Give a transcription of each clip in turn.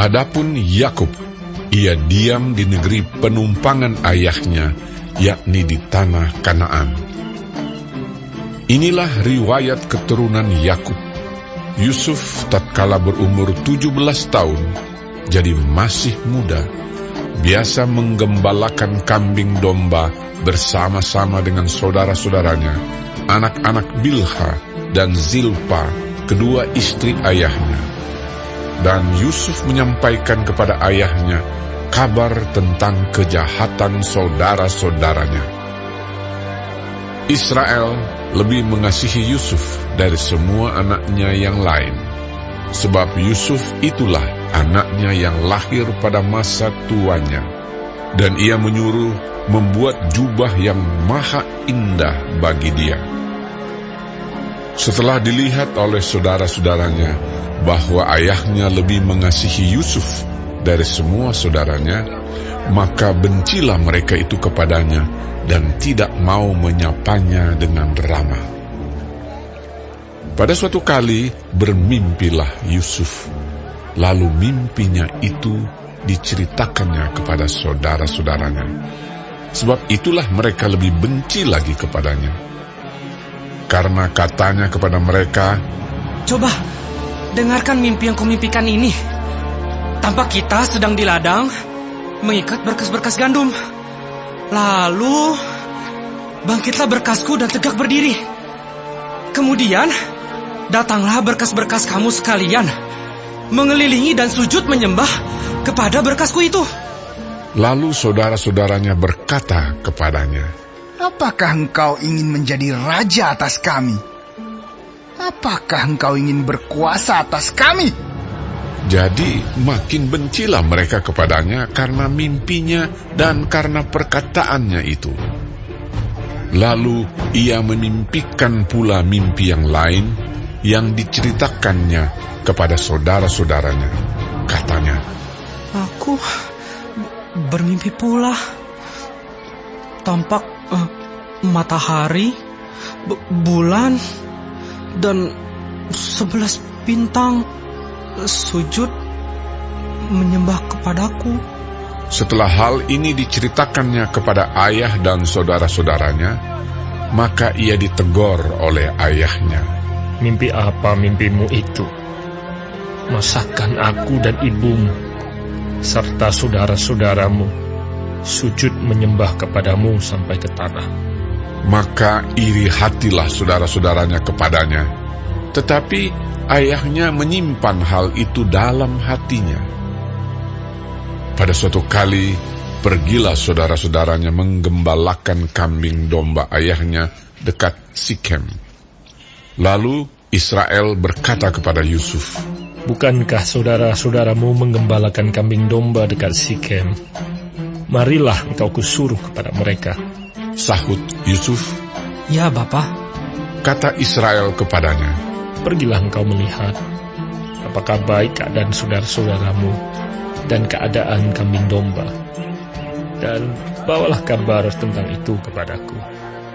Adapun Yakub, ia diam di negeri penumpangan ayahnya, yakni di tanah Kanaan. Inilah riwayat keturunan Yakub. Yusuf tatkala berumur 17 tahun, jadi masih muda, biasa menggembalakan kambing domba bersama-sama dengan saudara-saudaranya, anak-anak Bilha dan Zilpa, kedua istri ayahnya. Dan Yusuf menyampaikan kepada ayahnya kabar tentang kejahatan saudara-saudaranya. Israel lebih mengasihi Yusuf dari semua anaknya yang lain, sebab Yusuf itulah anaknya yang lahir pada masa tuanya, dan ia menyuruh membuat jubah yang maha indah bagi dia. Setelah dilihat oleh saudara-saudaranya bahwa ayahnya lebih mengasihi Yusuf dari semua saudaranya, maka bencilah mereka itu kepadanya dan tidak mau menyapanya dengan ramah. Pada suatu kali bermimpilah Yusuf, lalu mimpinya itu diceritakannya kepada saudara-saudaranya, sebab itulah mereka lebih benci lagi kepadanya. Karena katanya kepada mereka, "Coba, dengarkan mimpi yang kumimpikan ini. Tampak kita sedang di ladang, mengikat berkas-berkas gandum. Lalu, bangkitlah berkasku dan tegak berdiri. Kemudian, datanglah berkas-berkas kamu sekalian, mengelilingi dan sujud menyembah kepada berkasku itu." Lalu saudara-saudaranya berkata kepadanya, "Apakah engkau ingin menjadi raja atas kami? Apakah engkau ingin berkuasa atas kami?" Jadi makin bencilah mereka kepadanya karena mimpinya dan karena perkataannya itu. Lalu ia memimpikan pula mimpi yang lain yang diceritakannya kepada saudara-saudaranya. Katanya, "Aku bermimpi pula. Tampak matahari, bulan, dan 11 bintang sujud menyembah kepadaku." Setelah hal ini diceritakannya kepada ayah dan saudara-saudaranya, maka ia ditegur oleh ayahnya. "Mimpi apa mimpimu itu? Masakan aku dan ibumu serta saudara-saudaramu sujud menyembah kepadamu sampai ke tanah?" Maka iri hatilah saudara-saudaranya kepadanya, tetapi ayahnya menyimpan hal itu dalam hatinya. Pada suatu kali, pergilah saudara-saudaranya menggembalakan kambing domba ayahnya dekat Sikem. Lalu Israel berkata kepada Yusuf, "Bukankah saudara-saudaramu menggembalakan kambing domba dekat Sikem? Marilah engkau kusuruh kepada mereka." Sahut Yusuf, "Ya, Bapa." Kata Israel kepadanya, "Pergilah engkau melihat apakah baik keadaan saudara-saudaramu dan keadaan kambing domba, dan bawalah kabar tentang itu kepadaku."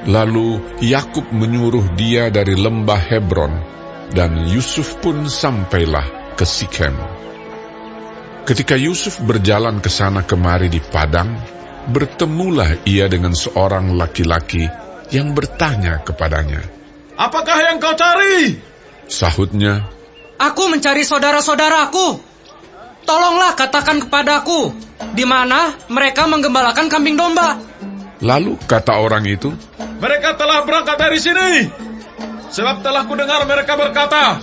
Lalu Yakub menyuruh dia dari lembah Hebron, dan Yusuf pun sampailah ke Sikem. Ketika Yusuf berjalan ke sana kemari di padang, bertemulah ia dengan seorang laki-laki yang bertanya kepadanya. "Apakah yang kau cari?" Sahutnya, "Aku mencari saudara-saudaraku. Tolonglah katakan kepadaku, di mana mereka menggembalakan kambing domba." Lalu kata orang itu, "Mereka telah berangkat dari sini. Sebab telah kudengar mereka berkata,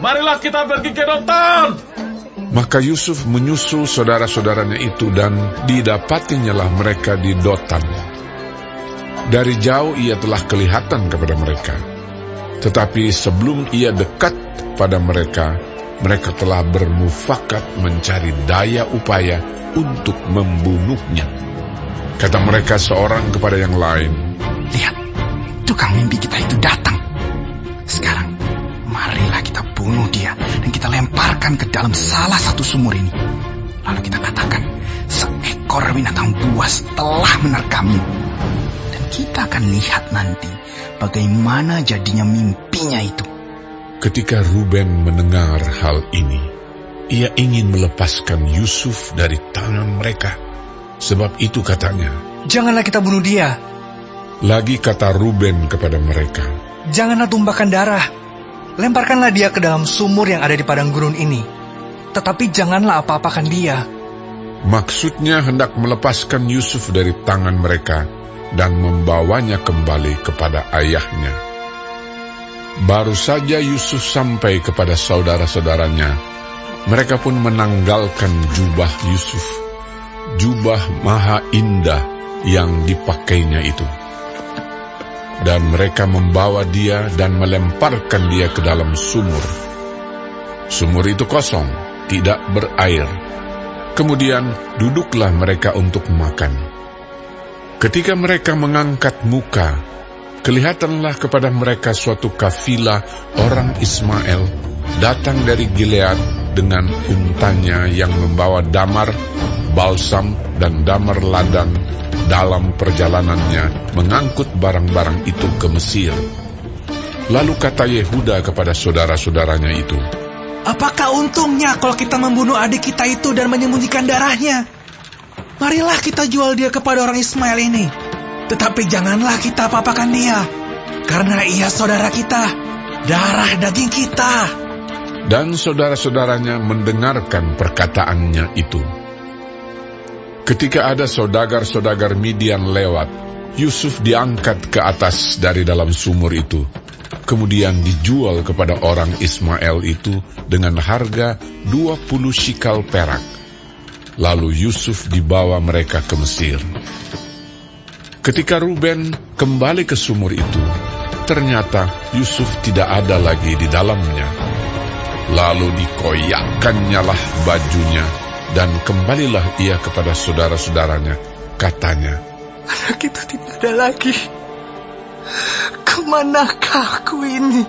'Marilah kita pergi ke Dotan.'" Maka Yusuf menyusul saudara-saudaranya itu dan didapatinyalah mereka di Dotan. Dari jauh ia telah kelihatan kepada mereka. Tetapi sebelum ia dekat pada mereka, mereka telah bermufakat mencari daya upaya untuk membunuhnya. Kata mereka seorang kepada yang lain, "Lihat, tukang mimpi kita itu datang. Sekarang, marilah kita bunuh dia dan kita lemparkan ke dalam salah satu sumur ini. Lalu kita katakan, seekor binatang buas telah menerkamnya. Dan kita akan lihat nanti bagaimana jadinya mimpinya itu." Ketika Ruben mendengar hal ini, ia ingin melepaskan Yusuf dari tangan mereka. Sebab itu katanya, Janganlah kita bunuh dia. lagi kata Ruben kepada mereka, Janganlah tumpahkan darah. Lemparkanlah dia ke dalam sumur yang ada di padang gurun ini. Tetapi janganlah apa-apakan dia. maksudnya hendak melepaskan Yusuf dari tangan mereka dan membawanya kembali kepada ayahnya. Baru saja Yusuf sampai kepada saudara-saudaranya, mereka pun menanggalkan jubah Yusuf, jubah maha indah yang dipakainya itu. Dan mereka membawa dia dan melemparkan dia ke dalam sumur. Sumur itu kosong, tidak berair. Kemudian duduklah mereka untuk makan. Ketika mereka mengangkat muka, kelihatanlah kepada mereka suatu kafilah orang Ismail datang dari Gilead dengan untanya yang membawa damar, balsam, dan damar ladang dalam perjalanannya mengangkut barang-barang itu ke Mesir. Lalu kata Yehuda kepada saudara-saudaranya itu, Apakah untungnya kalau kita membunuh adik kita itu dan menyembunyikan darahnya? Marilah kita jual dia kepada orang Ismail ini. Tetapi janganlah kita apa-apakan dia, karena ia saudara kita, darah daging kita. dan saudara-saudaranya mendengarkan perkataannya itu. Ketika ada saudagar-saudagar Midian lewat, Yusuf diangkat ke atas dari dalam sumur itu, kemudian dijual kepada orang Ismail itu dengan harga 20 shikal perak. Lalu Yusuf dibawa mereka ke Mesir. Ketika Ruben kembali ke sumur itu, ternyata Yusuf tidak ada lagi di dalamnya. Lalu dikoyakkannya lah bajunya, dan kembalilah ia kepada saudara-saudaranya. Katanya, Anak itu tidak ada lagi. Kemanakah aku ini?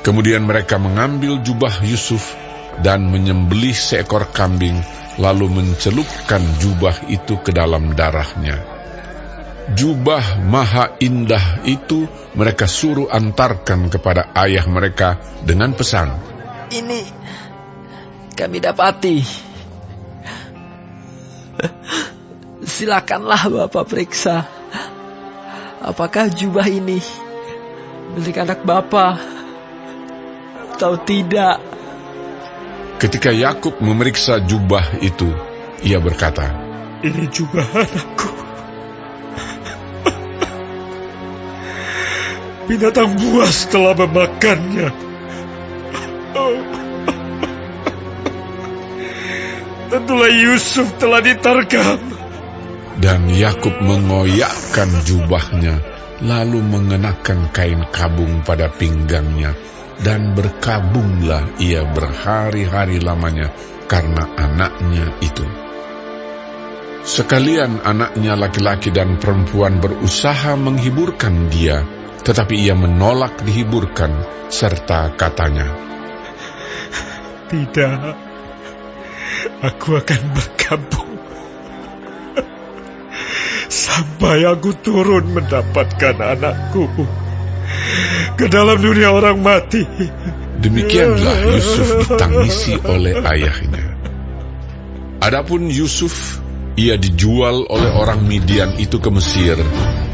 kemudian mereka mengambil jubah Yusuf dan menyembelih seekor kambing, lalu mencelupkan jubah itu ke dalam darahnya. Jubah maha indah itu mereka suruh antarkan kepada ayah mereka dengan pesan, Ini kami dapati. Silakanlah Bapak periksa. Apakah jubah ini milik anak Bapak atau tidak? Ketika Yakub memeriksa jubah itu, ia berkata, Ini jubah anakku. Binatang buas telah memakannya. Tentulah Yusuf telah diterkam. dan Yakub mengoyakkan jubahnya, lalu mengenakan kain kabung pada pinggangnya, dan berkabunglah ia berhari-hari lamanya karena anaknya itu. Sekalian anaknya laki-laki dan perempuan berusaha menghiburkan dia, tetapi ia menolak dihiburkan, serta katanya, Tidak, aku akan berkabung sampai aku turun mendapatkan anakku ke dalam dunia orang mati. Demikianlah Yusuf ditangisi oleh ayahnya. Adapun Yusuf, ia dijual oleh orang Midian itu ke Mesir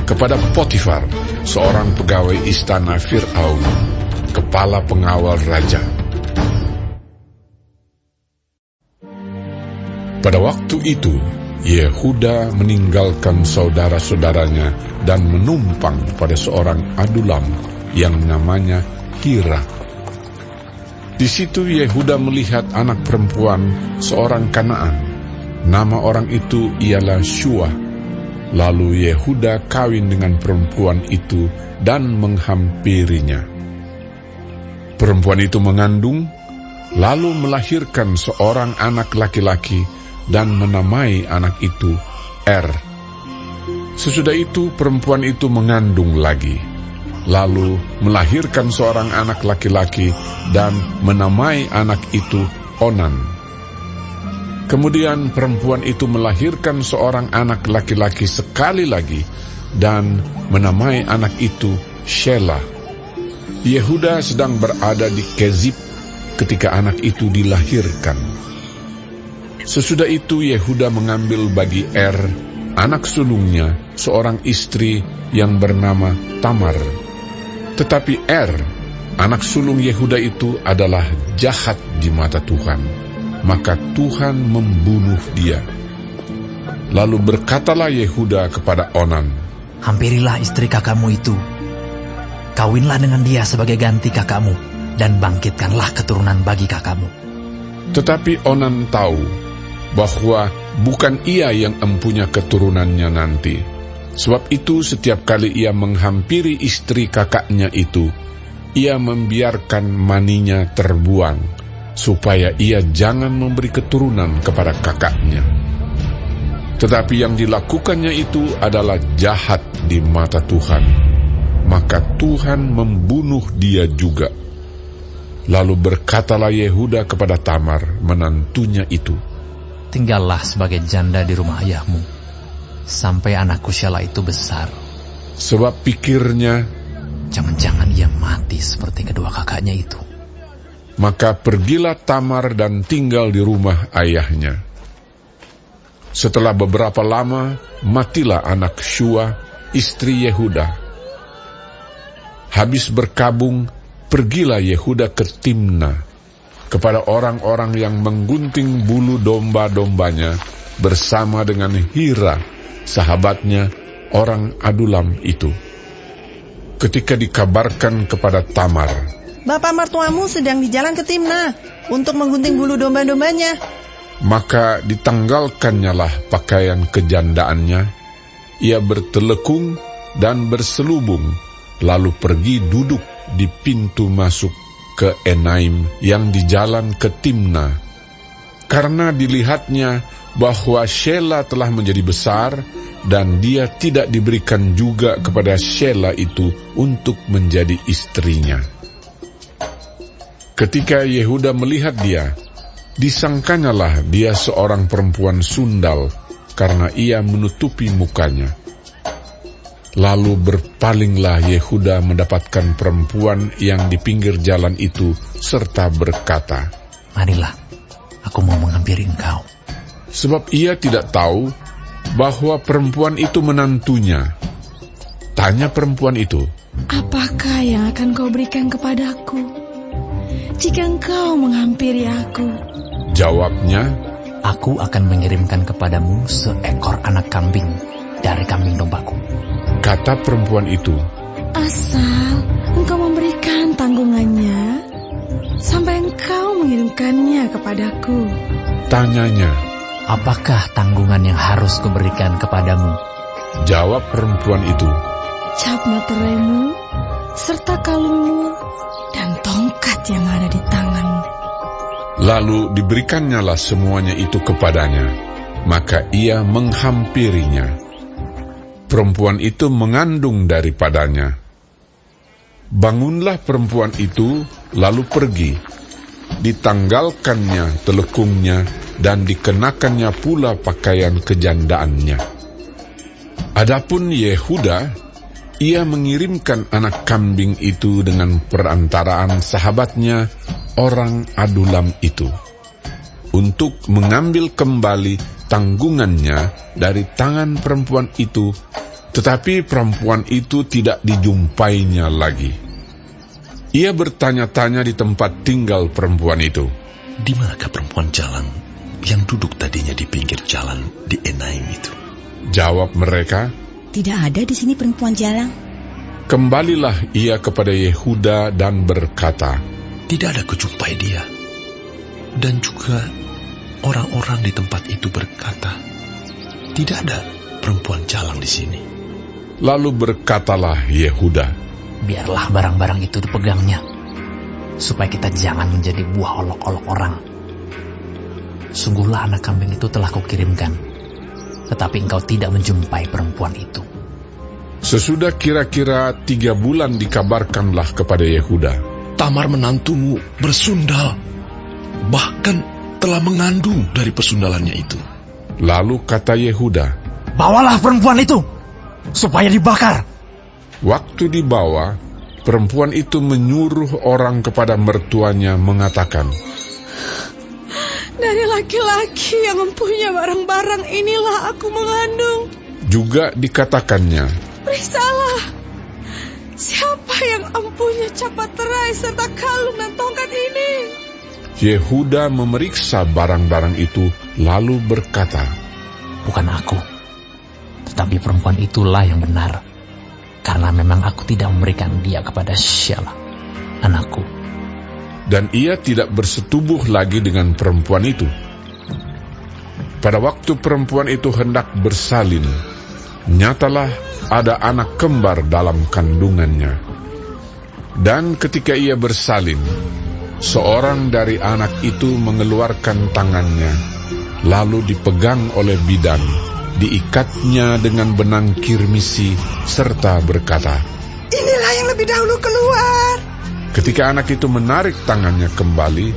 kepada Potifar, seorang pegawai istana Fir'aun, kepala pengawal raja. Pada waktu itu, Yehuda meninggalkan saudara-saudaranya dan menumpang pada seorang Adulam yang namanya Hira. Di situ Yehuda melihat anak perempuan seorang Kanaan. Nama orang itu ialah Shua. Lalu Yehuda kawin dengan perempuan itu dan menghampirinya. Perempuan itu mengandung, lalu melahirkan seorang anak laki-laki dan menamai anak itu Er. Sesudah itu perempuan itu mengandung lagi, lalu melahirkan seorang anak laki-laki dan menamai anak itu Onan. Kemudian perempuan itu melahirkan seorang anak laki-laki sekali lagi dan menamai anak itu Shelah. Yehuda sedang berada di Kezib ketika anak itu dilahirkan. Sesudah itu Yehuda mengambil bagi anak sulungnya, seorang istri yang bernama Tamar. Tetapi anak sulung Yehuda itu adalah jahat di mata Tuhan, maka Tuhan membunuh dia. Lalu berkatalah Yehuda kepada Onan, "Hampirilah istri kakakmu itu. Kawinlah dengan dia sebagai ganti kakakmu, dan bangkitkanlah keturunan bagi kakakmu." Tetapi Onan tahu bahwa bukan ia yang empunya keturunannya nanti. Sebab itu setiap kali ia menghampiri istri kakaknya itu, ia membiarkan maninya terbuang, supaya ia jangan memberi keturunan kepada kakaknya. Tetapi yang dilakukannya itu adalah jahat di mata Tuhan, maka Tuhan membunuh dia juga. Lalu berkatalah Yehuda kepada Tamar, menantunya itu, "Tinggallah sebagai janda di rumah ayahmu, sampai anakku Shelah itu besar. sebab pikirnya, Jangan-jangan ia mati seperti kedua kakaknya itu." maka pergilah Tamar dan tinggal di rumah ayahnya. Setelah beberapa lama, matilah anak Shua, istri Yehuda. Habis berkabung, pergilah Yehuda ke Timna, kepada orang-orang yang menggunting bulu domba-dombanya, bersama dengan Hira, sahabatnya, orang Adulam itu. Ketika dikabarkan kepada Tamar, "Bapak mertuamu sedang di jalan ke Timna untuk menggunting bulu domba-dombanya," maka ditanggalkannya lah pakaian kejandaannya, ia bertelekung dan berselubung, lalu pergi duduk di pintu masuk ke Enaim yang di jalan ke Timna. Karena dilihatnya bahwa Shelah telah menjadi besar, dan dia tidak diberikan juga kepada Shelah itu untuk menjadi istrinya. Ketika Yehuda melihat dia, disangkanyalah dia seorang perempuan sundal, karena ia menutupi mukanya. Lalu berpalinglah Yehuda mendapatkan perempuan yang di pinggir jalan itu, serta berkata, "Marilah, aku mau menghampiri engkau." Sebab ia tidak tahu bahwa perempuan itu menantunya. Tanya perempuan itu, "Apakah yang akan kau berikan kepadaku jika engkau menghampiri aku?" Jawabnya, "Aku akan mengirimkan kepadamu seekor anak kambing dari kambing dombaku." Kata perempuan itu, "Asal engkau memberikan tanggungannya sampai engkau mengirimkannya kepadaku." Tanyanya, "Apakah tanggungan yang harus kuberikan kepadamu?" jawab perempuan itu, "Cap meteraimu, serta kalungmu, dan tongkat yang ada di tanganmu." Lalu diberikannya semuanya itu kepadanya, maka ia menghampirinya. Perempuan itu mengandung daripadanya. Bangunlah perempuan itu, lalu pergi. Ditanggalkannya telekungnya, dan dikenakannya pula pakaian kejandaannya. Adapun Yehuda, ia mengirimkan anak kambing itu dengan perantaraan sahabatnya, orang Adulam itu, untuk mengambil kembali tanggungannya dari tangan perempuan itu, tetapi perempuan itu tidak dijumpainya lagi. Ia bertanya-tanya di tempat tinggal perempuan itu, "Di manakah perempuan jalan yang duduk tadinya di pinggir jalan di Enaim itu?" Jawab mereka, "Tidak ada di sini perempuan jalang." Kembalilah ia kepada Yehuda dan berkata, "Tidak ada kujumpai dia." Dan juga orang-orang di tempat itu berkata, "Tidak ada perempuan jalang di sini." Lalu berkatalah Yehuda, Biarlah barang-barang itu dipegangnya, supaya kita jangan menjadi buah olok-olok orang. Sungguhlah anak kambing itu telah kukirimkan, tetapi engkau tidak menjumpai perempuan itu. Sesudah kira-kira 3 bulan dikabarkanlah kepada Yehuda, "Tamar menantumu bersundal, bahkan telah mengandung dari persundalannya itu." Lalu kata Yehuda, "Bawalah perempuan itu, supaya dibakar." waktu dibawa, perempuan itu menyuruh orang kepada mertuanya mengatakan, "Dari laki-laki yang mempunyai barang-barang inilah aku mengandung." Juga dikatakannya, "Periksalah, siapa yang mempunyai capat terai serta kalung dan tongkat ini?" Yehuda memeriksa barang-barang itu lalu berkata, Bukan aku, tetapi perempuan itulah yang benar, karena memang aku tidak memberikan dia kepada Shelah, anakku. Dan ia tidak bersetubuh lagi dengan perempuan itu. Pada waktu perempuan itu hendak bersalin, nyatalah ada anak kembar dalam kandungannya. Dan ketika ia bersalin, seorang dari anak itu mengeluarkan tangannya, lalu dipegang oleh bidan, diikatnya dengan benang kirmisi, serta berkata, "Inilah yang lebih dahulu keluar." Ketika anak itu menarik tangannya kembali,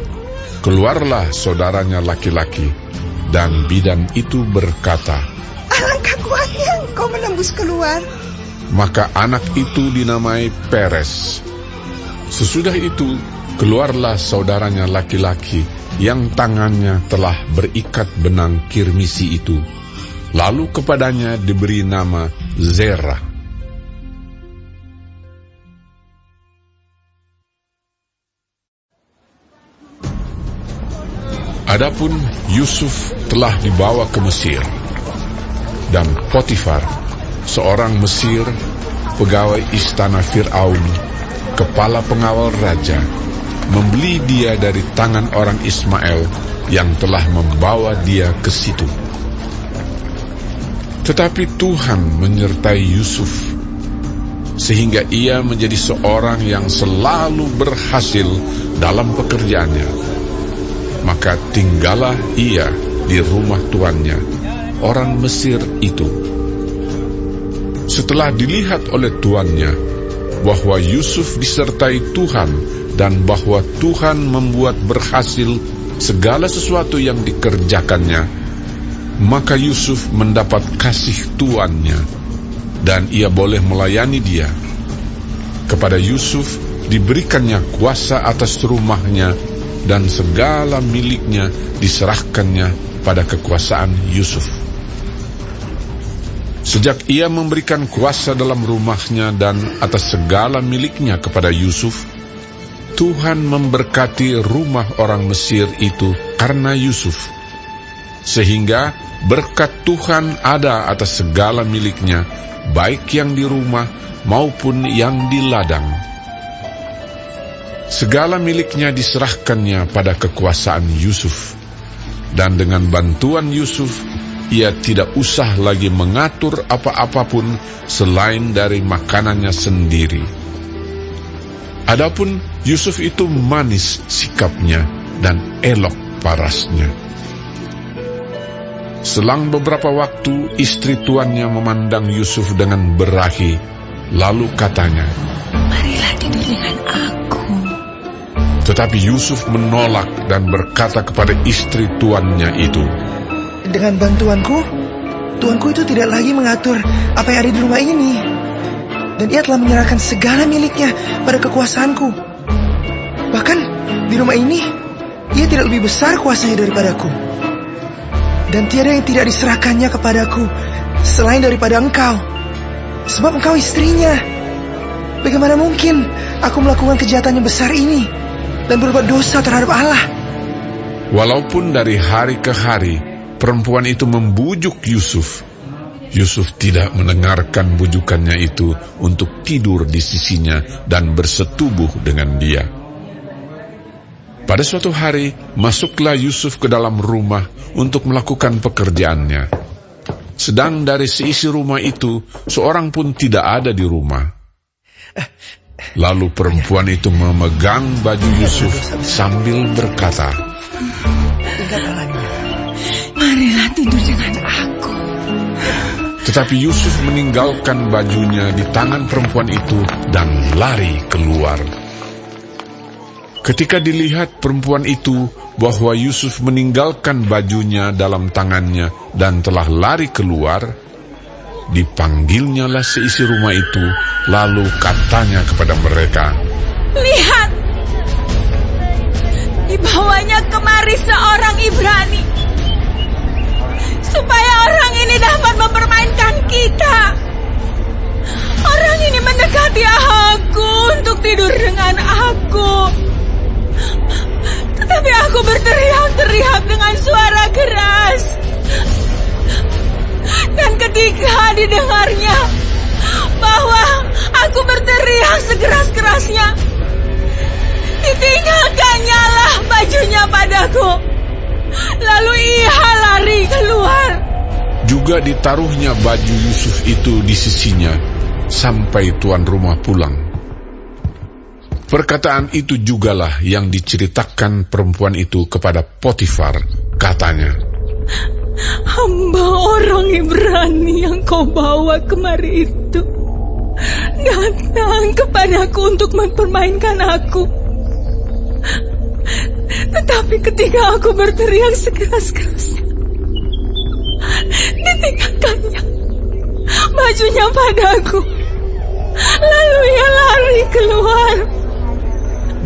keluarlah saudaranya laki-laki, dan bidan itu berkata, "Alangkah kuatnya engkau menembus keluar." Maka anak itu dinamai Peres. Sesudah itu, keluarlah saudaranya laki-laki yang tangannya telah berikat benang kirmisi itu. Lalu kepadanya diberi nama Zerah. Adapun Yusuf telah dibawa ke Mesir, dan Potifar, seorang Mesir, pegawai istana Fir'aun, kepala pengawal raja, membeli dia dari tangan orang Ismail yang telah membawa dia ke situ. Tetapi Tuhan menyertai Yusuf, sehingga ia menjadi seorang yang selalu berhasil dalam pekerjaannya. Maka tinggallah ia di rumah tuannya, orang Mesir itu. Setelah dilihat oleh tuannya bahwa Yusuf disertai Tuhan dan bahwa Tuhan membuat berhasil segala sesuatu yang dikerjakannya, maka Yusuf mendapat kasih tuannya dan ia boleh melayani dia. Kepada Yusuf diberikannya kuasa atas rumahnya dan segala miliknya diserahkannya pada kekuasaan Yusuf. Sejak ia memberikan kuasa dalam rumahnya dan atas segala miliknya kepada Yusuf, Tuhan memberkati rumah orang Mesir itu karena Yusuf, sehingga berkat Tuhan ada atas segala miliknya, baik yang di rumah maupun yang di ladang. Segala miliknya diserahkannya pada kekuasaan Yusuf, dan dengan bantuan Yusuf, ia tidak usah lagi mengatur apa-apapun selain dari makanannya sendiri. Adapun Yusuf itu manis sikapnya dan elok parasnya. Selang beberapa waktu, istri tuannya memandang Yusuf dengan berahi, lalu katanya, "Marilah tidur dengan aku." Tetapi Yusuf menolak dan berkata kepada istri tuannya itu, "Dengan bantuanku, tuanku itu tidak lagi mengatur apa yang ada di rumah ini. Dan ia telah menyerahkan segala miliknya pada kekuasaanku. Bahkan di rumah ini, ia tidak lebih besar kuasanya daripadaku. Dan tiada yang tidak diserahkannya kepadaku selain daripada engkau, sebab engkau istrinya. Bagaimana mungkin aku melakukan kejahatan yang besar ini dan berbuat dosa terhadap Allah?" Walaupun dari hari ke hari perempuan itu membujuk Yusuf, Yusuf tidak mendengarkan bujukannya itu untuk tidur di sisinya dan bersetubuh dengan dia. Pada suatu hari, masuklah Yusuf ke dalam rumah untuk melakukan pekerjaannya. Sedang dari seisi rumah itu, seorang pun tidak ada di rumah. Lalu perempuan itu memegang baju Yusuf sambil berkata, "Marilah tidur dengan aku." Tetapi Yusuf meninggalkan bajunya di tangan perempuan itu dan lari keluar. Ketika dilihat perempuan itu bahwa Yusuf meninggalkan bajunya dalam tangannya dan telah lari keluar, Dipanggilnyalah seisi rumah itu, lalu katanya kepada mereka, Lihat, dibawanya kemari seorang Ibrani, supaya orang ini dapat mempermainkan kita. Orang ini mendekati aku untuk tidur dengan aku. Tetapi aku berteriak-teriak dengan suara keras. Dan ketika didengarnya bahwa aku berteriak sekeras-kerasnya, ditinggalkannya lah bajunya padaku. Lalu ia lari keluar. juga ditaruhnya baju Yusuf itu di sisinya sampai tuan rumah pulang. Perkataan itu jugalah yang diceritakan perempuan itu kepada Potifar. Katanya, hamba orang Ibrani yang kau bawa kemari itu datang kepadaku untuk mempermainkan aku. Tetapi ketika aku berteriak sekeras-kerasnya, ditinggalkannya bajunya padaku. Lalu ia lari keluar.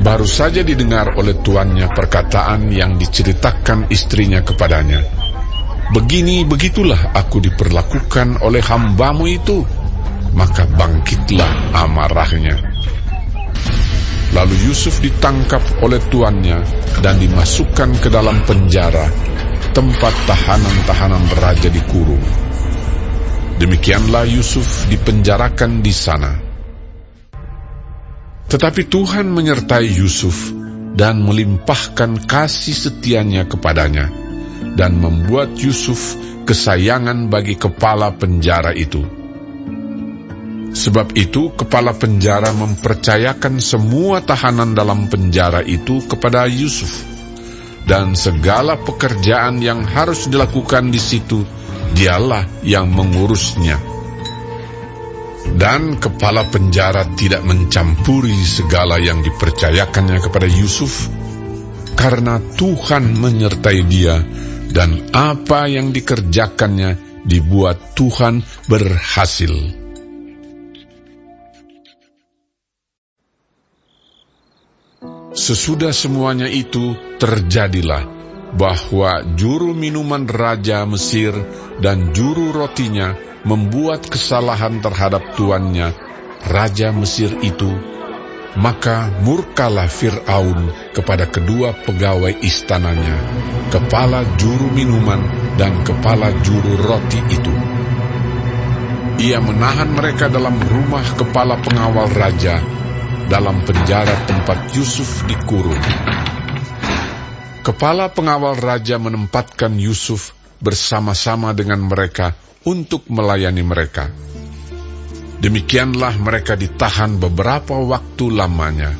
baru saja didengar oleh tuannya perkataan yang diceritakan istrinya kepadanya. Begitulah aku diperlakukan oleh hambamu itu. Maka bangkitlah amarahnya. Lalu Yusuf ditangkap oleh tuannya dan dimasukkan ke dalam penjara, tempat tahanan-tahanan raja dikurung. Demikianlah Yusuf dipenjarakan di sana. Tetapi Tuhan menyertai Yusuf dan melimpahkan kasih setianya kepadanya, dan membuat Yusuf kesayangan bagi kepala penjara itu. Sebab itu kepala penjara mempercayakan semua tahanan dalam penjara itu kepada Yusuf, dan segala pekerjaan yang harus dilakukan di situ dialah yang mengurusnya. Dan kepala penjara tidak mencampuri segala yang dipercayakannya kepada Yusuf, karena Tuhan menyertai dia, dan apa yang dikerjakannya dibuat Tuhan berhasil. Sesudah semuanya itu terjadilah bahwa juru minuman Raja Mesir dan juru rotinya membuat kesalahan terhadap tuannya, Raja Mesir itu. Maka murkalah Fir'aun kepada kedua pegawai istananya, kepala juru minuman dan kepala juru roti itu. Ia menahan mereka dalam rumah kepala pengawal raja, dalam penjara tempat Yusuf dikurung. Kepala pengawal raja menempatkan Yusuf bersama-sama dengan mereka untuk melayani mereka. Demikianlah mereka ditahan beberapa waktu lamanya.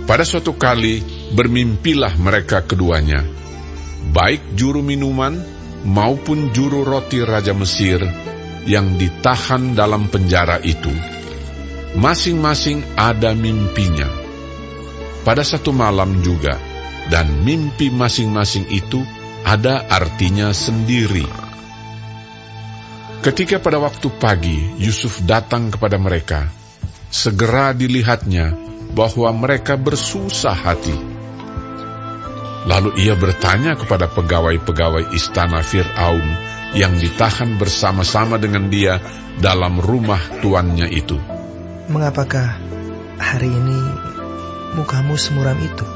Pada suatu kali bermimpilah mereka keduanya, baik juru minuman maupun juru roti Raja Mesir yang ditahan dalam penjara itu. Masing-masing ada mimpinya pada satu malam juga, dan mimpi masing-masing itu ada artinya sendiri. Ketika pada waktu pagi Yusuf datang kepada mereka, segera dilihatnya bahwa mereka bersusah hati. Lalu ia bertanya kepada pegawai-pegawai istana Fir'aun yang ditahan bersama-sama dengan dia dalam rumah tuannya itu, "Mengapakah hari ini mukamu semuram itu?"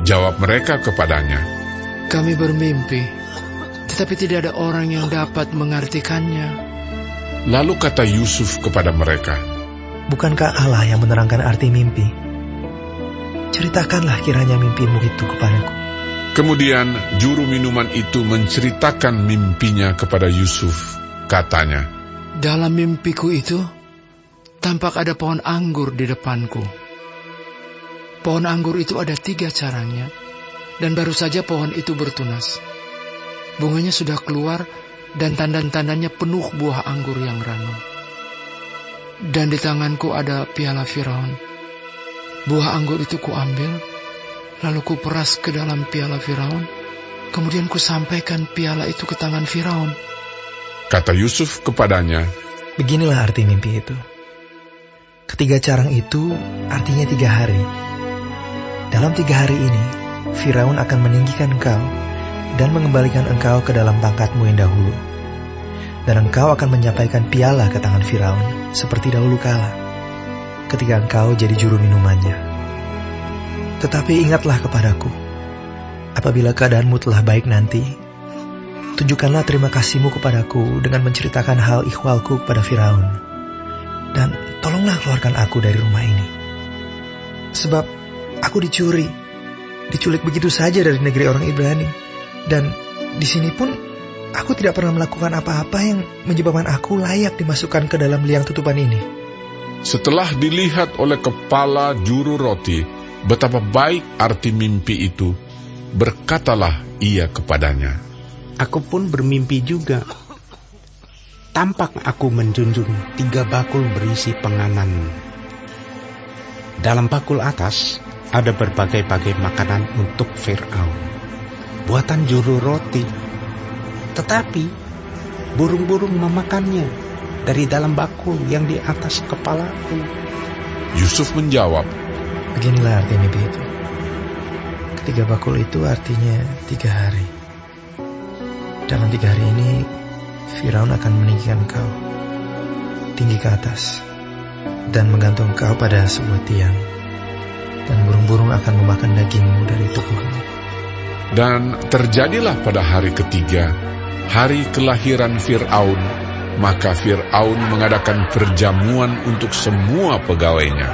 Jawab mereka kepadanya, "Kami bermimpi, tetapi tidak ada orang yang dapat mengartikannya." Lalu kata Yusuf kepada mereka, "Bukankah Allah yang menerangkan arti mimpi? Ceritakanlah kiranya mimpimu itu kepadaku." Kemudian juru minuman itu menceritakan mimpinya kepada Yusuf. Katanya, "Dalam mimpiku itu, tampak ada pohon anggur di depanku. Pohon anggur itu ada 3 carangnya, dan baru saja pohon itu bertunas. Bunganya sudah keluar, dan tandan-tandannya penuh buah anggur yang ranum. Dan di tanganku ada piala Firaun. Buah anggur itu kuambil, lalu kuperas ke dalam piala Firaun, kemudian kusampaikan piala itu ke tangan Firaun. Kata Yusuf kepadanya, Beginilah arti mimpi itu. Ketiga carang itu artinya 3 hari. Dalam 3 hari ini, Firaun akan meninggikan engkau dan mengembalikan engkau ke dalam pangkatmu yang dahulu. Dan engkau akan menyampaikan piala ke tangan Firaun seperti dahulu kala, ketika engkau jadi juru minumannya. Tetapi ingatlah kepadaku, apabila keadaanmu telah baik nanti, tunjukkanlah terima kasihmu kepadaku dengan menceritakan hal ikhwalku kepada Firaun. Dan tolonglah keluarkan aku dari rumah ini. Sebab aku diculik begitu saja dari negeri orang Ibrani. Dan di sini pun aku tidak pernah melakukan apa-apa yang menyebabkan aku layak dimasukkan ke dalam liang tutupan ini. Setelah dilihat oleh kepala juru roti betapa baik arti mimpi itu, berkatalah ia kepadanya, Aku pun bermimpi juga. Tampak aku menjunjung 3 bakul berisi penganan. Dalam bakul atas ada berbagai-bagai makanan untuk Fir'aun, buatan juru roti. Tetapi burung-burung memakannya dari dalam bakul yang di atas kepalaku. Yusuf menjawab, Beginilah arti mimpi itu. Ketiga bakul itu artinya 3 hari. Dalam 3 hari ini, Firaun akan meninggikan kau tinggi ke atas dan menggantung kau pada sebuah tiang, dan burung-burung akan memakan dagingmu dari tubuhmu. Dan terjadilah pada hari ketiga, hari kelahiran Fir'aun, maka Fir'aun mengadakan perjamuan untuk semua pegawainya.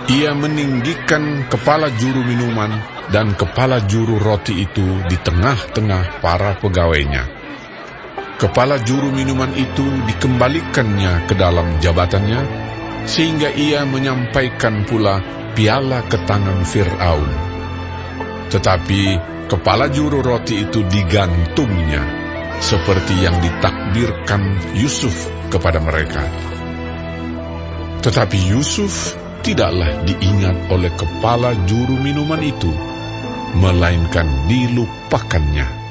Ia meninggikan kepala juru minuman dan kepala juru roti itu di tengah-tengah para pegawainya. Kepala juru minuman itu dikembalikannya ke dalam jabatannya, sehingga ia menyampaikan pula piala ke tangan Fir'aun. Tetapi kepala juru roti itu digantungnya, seperti yang ditakdirkan Yusuf kepada mereka. Tetapi Yusuf tidaklah diingat oleh kepala juru minuman itu, melainkan dilupakannya.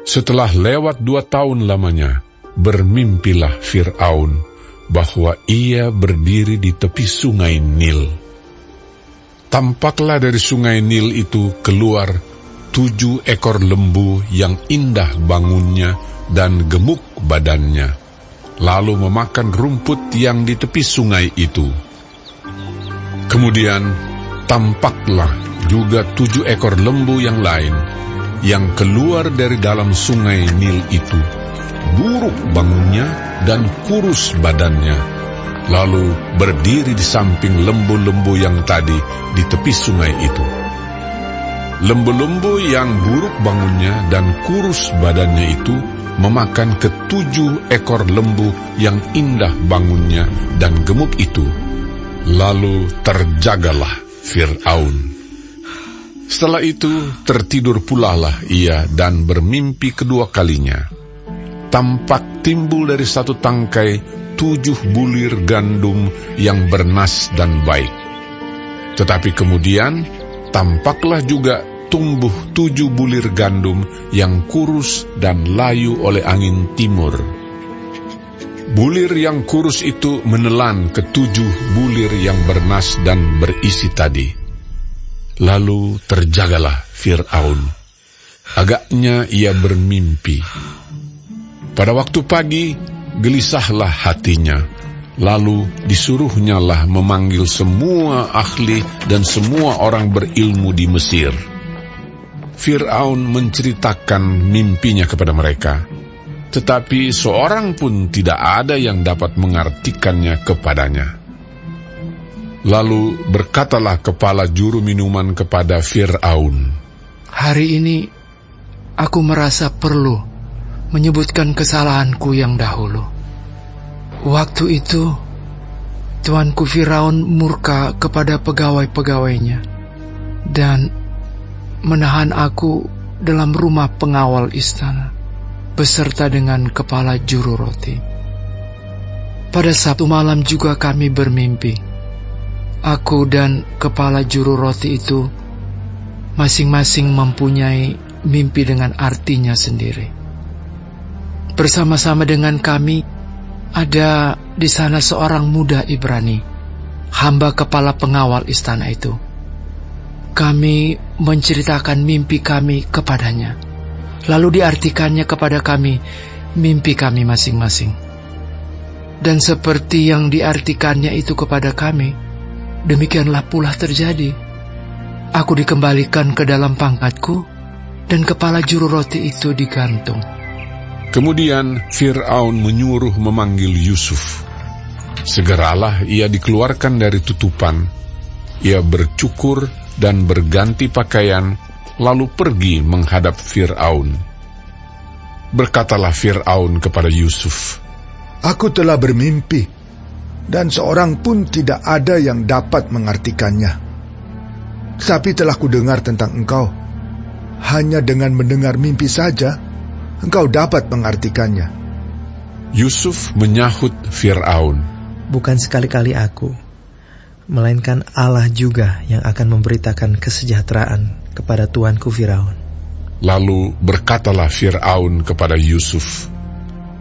Setelah lewat 2 tahun lamanya, bermimpilah Fir'aun bahwa ia berdiri di tepi sungai Nil. Tampaklah dari sungai Nil itu keluar 7 ekor lembu yang indah bangunnya dan gemuk badannya, lalu memakan rumput yang di tepi sungai itu. Kemudian tampaklah juga 7 ekor lembu yang lain yang keluar dari dalam sungai Nil itu, buruk bangunnya dan kurus badannya, lalu berdiri di samping lembu-lembu yang tadi di tepi sungai itu. Lembu-lembu yang buruk bangunnya dan kurus badannya itu memakan ke-7 ekor lembu yang indah bangunnya dan gemuk itu, lalu terjagalah Fir'aun. Setelah itu tertidur pulalah ia dan bermimpi kedua kalinya. Tampak timbul dari satu tangkai 7 bulir gandum yang bernas dan baik. Tetapi kemudian tampaklah juga tumbuh 7 bulir gandum yang kurus dan layu oleh angin timur. Bulir yang kurus itu menelan ke-7 bulir yang bernas dan berisi tadi. Lalu terjagalah Fir'aun. Agaknya ia bermimpi. Pada waktu pagi, gelisahlah hatinya. Lalu disuruhnyalah memanggil semua ahli dan semua orang berilmu di Mesir. Fir'aun menceritakan mimpinya kepada mereka, tetapi seorang pun tidak ada yang dapat mengartikannya kepadanya. Lalu berkatalah kepala juru minuman kepada Fir'aun, Hari ini aku merasa perlu menyebutkan kesalahanku yang dahulu. Waktu itu tuanku Firaun murka kepada pegawai-pegawainya dan menahan aku dalam rumah pengawal istana beserta dengan kepala juru roti. Pada Sabtu malam juga kami bermimpi. Aku dan kepala juru roti itu masing-masing mempunyai mimpi dengan artinya sendiri. Bersama-sama dengan kami, ada di sana seorang muda Ibrani, hamba kepala pengawal istana itu. Kami menceritakan mimpi kami kepadanya, lalu diartikannya kepada kami mimpi kami masing-masing. Dan seperti yang diartikannya itu kepada kami, demikianlah pula terjadi. Aku dikembalikan ke dalam pangkatku, dan kepala juru roti itu digantung. Kemudian Fir'aun menyuruh memanggil Yusuf. Segeralah ia dikeluarkan dari tutupan. Ia bercukur dan berganti pakaian, lalu pergi menghadap Fir'aun. Berkatalah Fir'aun kepada Yusuf, "Aku telah bermimpi, dan seorang pun tidak ada yang dapat mengartikannya. Tetapi telah kudengar tentang engkau. Hanya dengan mendengar mimpi saja, engkau dapat mengartikannya." Yusuf menyahut Fir'aun, "Bukan sekali-kali aku, melainkan Allah juga yang akan memberitakan kesejahteraan kepada tuanku Firaun." Lalu berkatalah Fir'aun kepada Yusuf,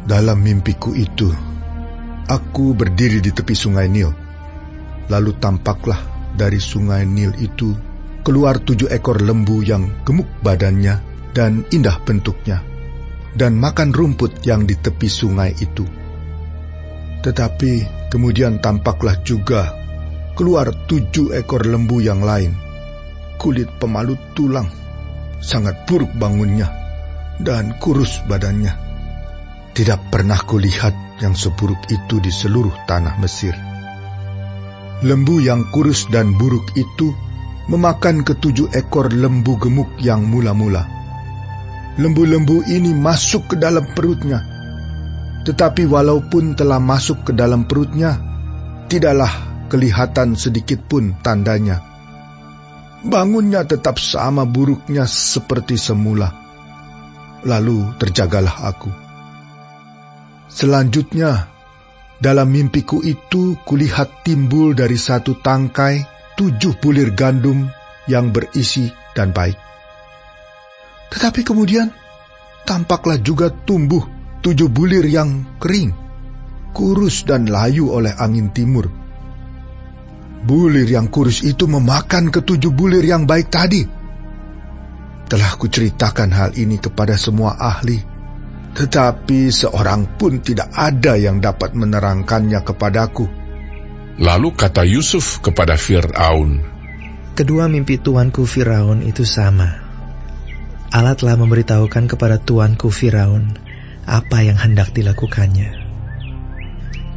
"Dalam mimpiku itu, aku berdiri di tepi sungai Nil. Lalu tampaklah dari sungai Nil itu keluar 7 ekor lembu yang gemuk badannya dan indah bentuknya, dan makan rumput yang di tepi sungai itu. Tetapi kemudian tampaklah juga keluar 7 ekor lembu yang lain, kulit pemalut tulang, sangat buruk bangunnya, dan kurus badannya. Tidak pernah kulihat yang seburuk itu di seluruh tanah Mesir. Lembu yang kurus dan buruk itu memakan ke-7 ekor lembu gemuk yang mula-mula. Lembu-lembu ini masuk ke dalam perutnya, tetapi walaupun telah masuk ke dalam perutnya, tidaklah kelihatan sedikit pun tandanya. Bangunnya tetap sama buruknya seperti semula. Lalu terjagalah aku. Selanjutnya, dalam mimpiku itu kulihat timbul dari satu tangkai 7 bulir gandum yang berisi dan baik. Tetapi kemudian tampaklah juga tumbuh 7 bulir yang kering, kurus dan layu oleh angin timur. Bulir yang kurus itu memakan ke-7 bulir yang baik tadi. Telah kuceritakan hal ini kepada semua ahli, tetapi seorang pun tidak ada yang dapat menerangkannya kepadaku." Lalu kata Yusuf kepada Fir'aun, "Kedua mimpi tuanku Firaun itu sama. Allah telah memberitahukan kepada tuanku Firaun apa yang hendak dilakukannya.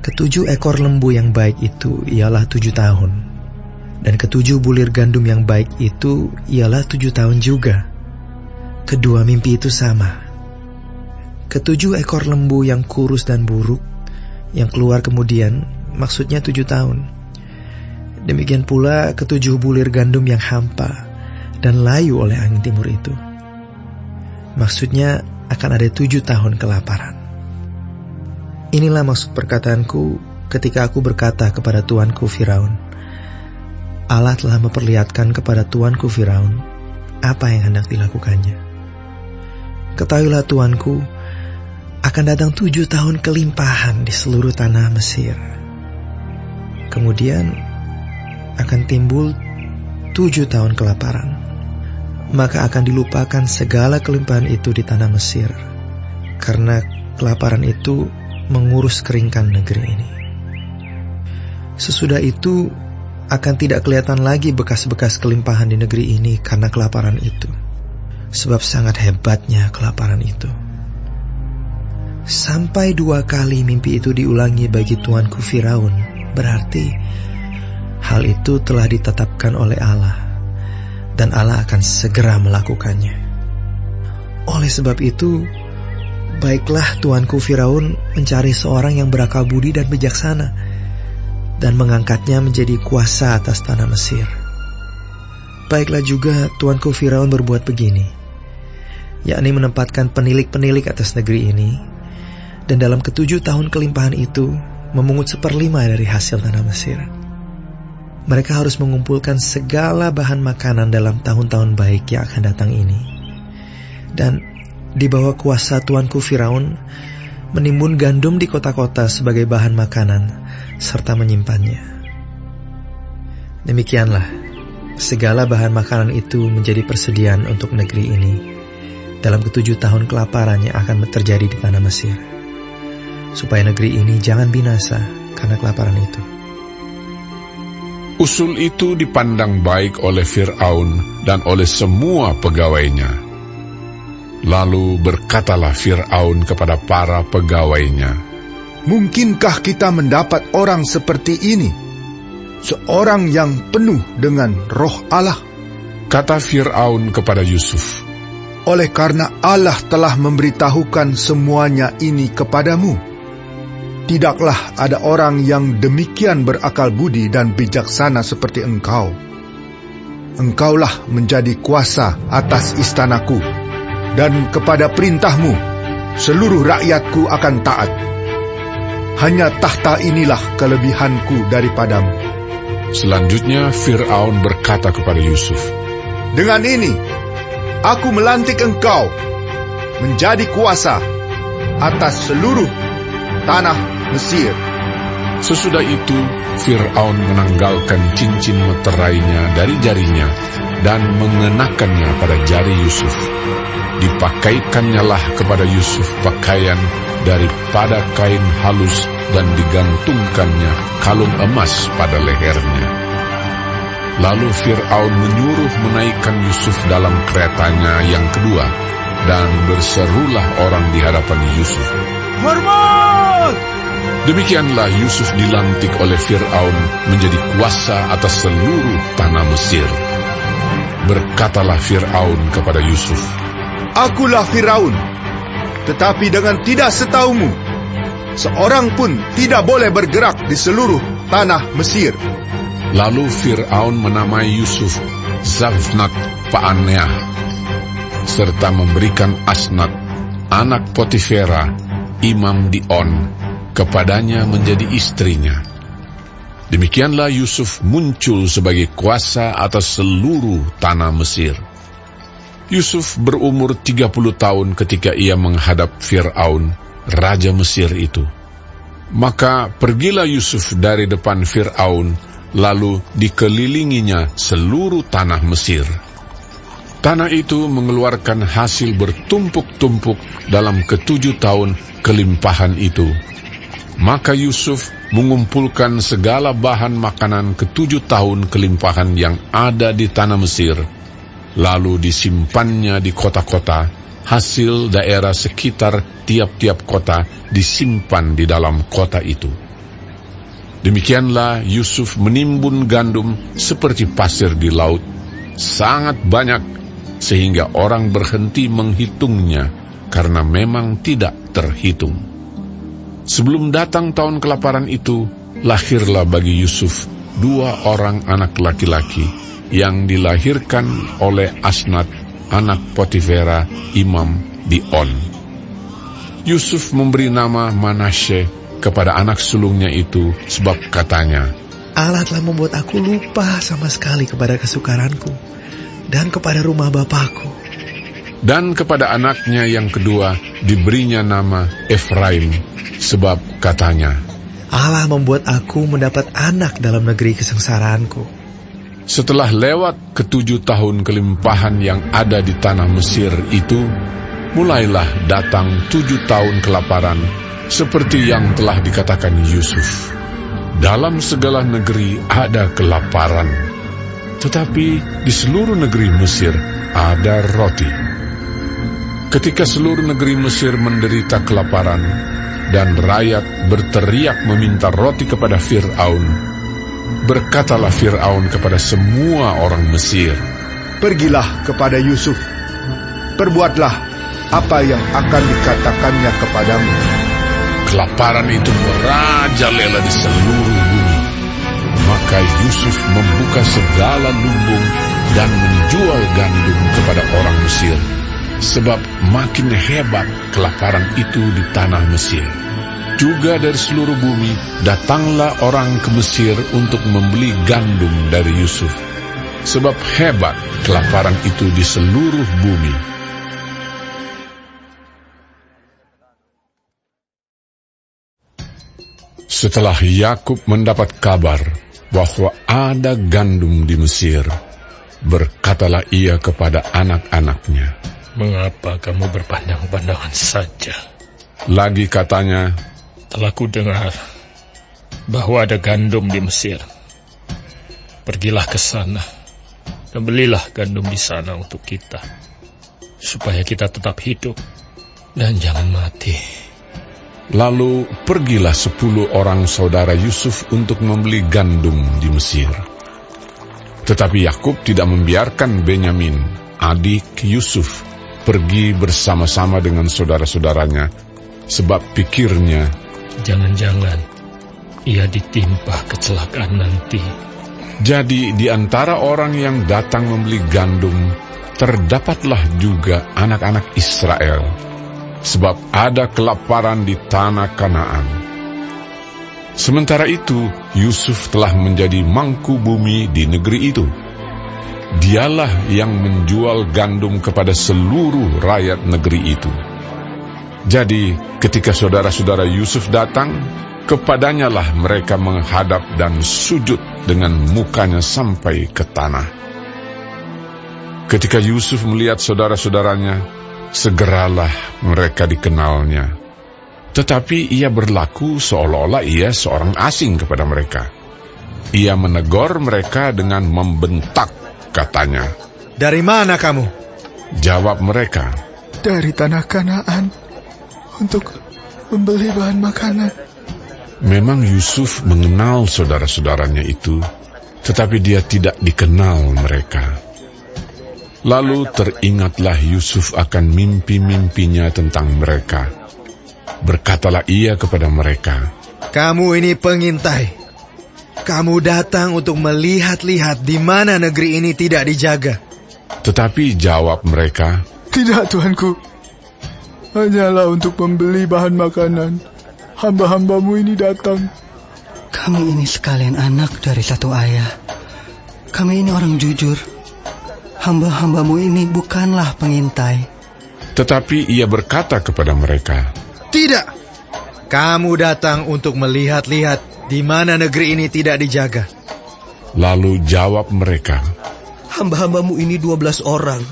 Ke-7 ekor lembu yang baik itu ialah 7 tahun, dan ke-7 bulir gandum yang baik itu ialah 7 tahun juga. Kedua mimpi itu sama. Ke-7 ekor lembu yang kurus dan buruk, yang keluar kemudian, maksudnya 7 tahun. Demikian pula ke-7 bulir gandum yang hampa dan layu oleh angin timur itu. Maksudnya akan ada 7 tahun kelaparan. Inilah maksud perkataanku ketika aku berkata kepada tuanku Firaun, Allah telah memperlihatkan kepada tuanku Firaun apa yang hendak dilakukannya. Ketahuilah tuanku, akan datang 7 tahun kelimpahan di seluruh tanah Mesir. Kemudian akan timbul 7 tahun kelaparan. Maka akan dilupakan segala kelimpahan itu di tanah Mesir, karena kelaparan itu mengurus keringkan negeri ini. Sesudah itu akan tidak kelihatan lagi bekas-bekas kelimpahan di negeri ini karena kelaparan itu, sebab sangat hebatnya kelaparan itu. Sampai 2 kali mimpi itu diulangi bagi tuanku Firaun, berarti hal itu telah ditetapkan oleh Allah, dan Allah akan segera melakukannya. Oleh sebab itu, baiklah tuanku Firaun mencari seorang yang berakal budi dan bijaksana, dan mengangkatnya menjadi kuasa atas tanah Mesir. Baiklah juga tuanku Firaun berbuat begini, yakni menempatkan penilik-penilik atas negeri ini, dan dalam ke-7 tahun kelimpahan itu memungut 1/5 dari hasil tanah Mesir. Mereka harus mengumpulkan segala bahan makanan dalam tahun-tahun baik yang akan datang ini. Dan di bawah kuasa tuanku Firaun, menimbun gandum di kota-kota sebagai bahan makanan, serta menyimpannya. Demikianlah, segala bahan makanan itu menjadi persediaan untuk negeri ini dalam ke-7 tahun kelaparan yang akan terjadi di tanah Mesir, supaya negeri ini jangan binasa karena kelaparan itu. Usul itu dipandang baik oleh Fir'aun dan oleh semua pegawainya. Lalu berkatalah Fir'aun kepada para pegawainya, "Mungkinkah kita mendapat orang seperti ini? Seorang yang penuh dengan roh Allah?" Kata Fir'aun kepada Yusuf, "Oleh karena Allah telah memberitahukan semuanya ini kepadamu, tidaklah ada orang yang demikian berakal budi dan bijaksana seperti engkau. Engkaulah menjadi kuasa atas istanaku, dan kepada perintahmu seluruh rakyatku akan taat. Hanya tahta inilah kelebihanku daripadamu." Selanjutnya Fir'aun berkata kepada Yusuf, "Dengan ini aku melantik engkau menjadi kuasa atas seluruh tanah Mesir." Sesudah itu Fir'aun menanggalkan cincin meterainya dari jarinya dan mengenakannya pada jari Yusuf. Dipakaikannya lah kepada Yusuf pakaian daripada kain halus dan digantungkannya kalung emas pada lehernya. Lalu Fir'aun menyuruh menaikkan Yusuf dalam keretanya yang kedua, dan berserulah orang di hadapan Yusuf, "Hormat!" Demikianlah Yusuf dilantik oleh Fir'aun menjadi kuasa atas seluruh tanah Mesir. Berkatalah Fir'aun kepada Yusuf, "Akulah Firaun, tetapi dengan tidak setaumu, seorang pun tidak boleh bergerak di seluruh tanah Mesir." Lalu Fir'aun menamai Yusuf Zafnat Paaneah, serta memberikan Asnat, anak Potifera, imam di On, kepadanya menjadi istrinya. Demikianlah Yusuf muncul sebagai kuasa atas seluruh tanah Mesir. Yusuf berumur 30 tahun ketika ia menghadap Fir'aun, raja Mesir itu. Maka pergilah Yusuf dari depan Fir'aun, lalu dikelilinginya seluruh tanah Mesir. Tanah itu mengeluarkan hasil bertumpuk-tumpuk dalam ke-7 tahun kelimpahan itu. Maka Yusuf mengumpulkan segala bahan makanan ke-7 tahun kelimpahan yang ada di tanah Mesir, lalu disimpannya di kota-kota. Hasil daerah sekitar tiap-tiap kota disimpan di dalam kota itu. Demikianlah Yusuf menimbun gandum seperti pasir di laut, sangat banyak, sehingga orang berhenti menghitungnya, karena memang tidak terhitung. Sebelum datang tahun kelaparan itu, lahirlah bagi Yusuf 2 orang anak laki-laki yang dilahirkan oleh Asnat, anak Potifera, imam di On. Yusuf memberi nama Manasye kepada anak sulungnya itu, sebab katanya, "Allah telah membuat aku lupa sama sekali kepada kesukaranku dan kepada rumah bapakku." Dan kepada anaknya yang kedua diberinya nama Efraim, sebab katanya, "Allah membuat aku mendapat anak dalam negeri kesengsaraanku." Setelah lewat ke-7 tahun kelimpahan yang ada di tanah Mesir itu, mulailah datang 7 tahun kelaparan, seperti yang telah dikatakan Yusuf. Dalam segala negeri ada kelaparan, tetapi di seluruh negeri Mesir ada roti. Ketika seluruh negeri Mesir menderita kelaparan, dan rakyat berteriak meminta roti kepada Fir'aun, berkatalah Fir'aun kepada semua orang Mesir, "Pergilah kepada Yusuf, perbuatlah apa yang akan dikatakannya kepadamu." Kelaparan itu merajalela di seluruh bumi. Maka Yusuf membuka segala lumbung dan menjual gandum kepada orang Mesir, sebab makin hebat kelaparan itu di tanah Mesir. juga dari seluruh bumi datanglah orang ke Mesir untuk membeli gandum dari Yusuf, sebab hebat kelaparan itu di seluruh bumi. Setelah Yakub mendapat kabar bahwa ada gandum di Mesir, berkatalah ia kepada anak-anaknya, "Mengapa kamu berpandang-pandangan saja?" Lagi katanya, "Telah kudengar bahwa ada gandum di Mesir. Pergilah ke sana dan belilah gandum di sana untuk kita, supaya kita tetap hidup dan jangan mati." Lalu pergilah 10 orang saudara Yusuf untuk membeli gandum di Mesir. Tetapi Yakub tidak membiarkan Benyamin, adik Yusuf, pergi bersama-sama dengan saudara-saudaranya, sebab pikirnya, jangan-jangan ia ditimpa kecelakaan nanti. Jadi di antara orang yang datang membeli gandum, terdapatlah juga anak-anak Israel, sebab ada kelaparan di tanah Kanaan. Sementara itu, Yusuf telah menjadi mangku bumi di negeri itu. Dialah yang menjual gandum kepada seluruh rakyat negeri itu. Jadi, ketika saudara-saudara Yusuf datang, kepadanya lah mereka menghadap dan sujud dengan mukanya sampai ke tanah. Ketika Yusuf melihat saudara-saudaranya, segeralah mereka dikenalnya. Tetapi ia berlaku seolah-olah ia seorang asing kepada mereka. Ia menegur mereka dengan membentak, katanya, "Dari mana kamu?" Jawab mereka, "Dari tanah Kanaan, untuk membeli bahan makanan." Memang Yusuf mengenal saudara-saudaranya itu, tetapi dia tidak dikenal mereka. Lalu teringatlah Yusuf akan mimpi-mimpinya tentang mereka. Berkatalah ia kepada mereka, "Kamu ini pengintai. Kamu datang untuk melihat-lihat di mana negeri ini tidak dijaga." Tetapi jawab mereka, "Tidak, Tuanku. Hanyalah untuk membeli bahan makanan. Hamba-hambamu ini datang." "Kami ini sekalian anak dari satu ayah. Kami ini orang jujur. Hamba-hambamu ini bukanlah pengintai." Tetapi ia berkata kepada mereka, "Tidak. Kamu datang untuk melihat-lihat di mana negeri ini tidak dijaga." Lalu jawab mereka, "Hamba-hambamu ini 12 orang.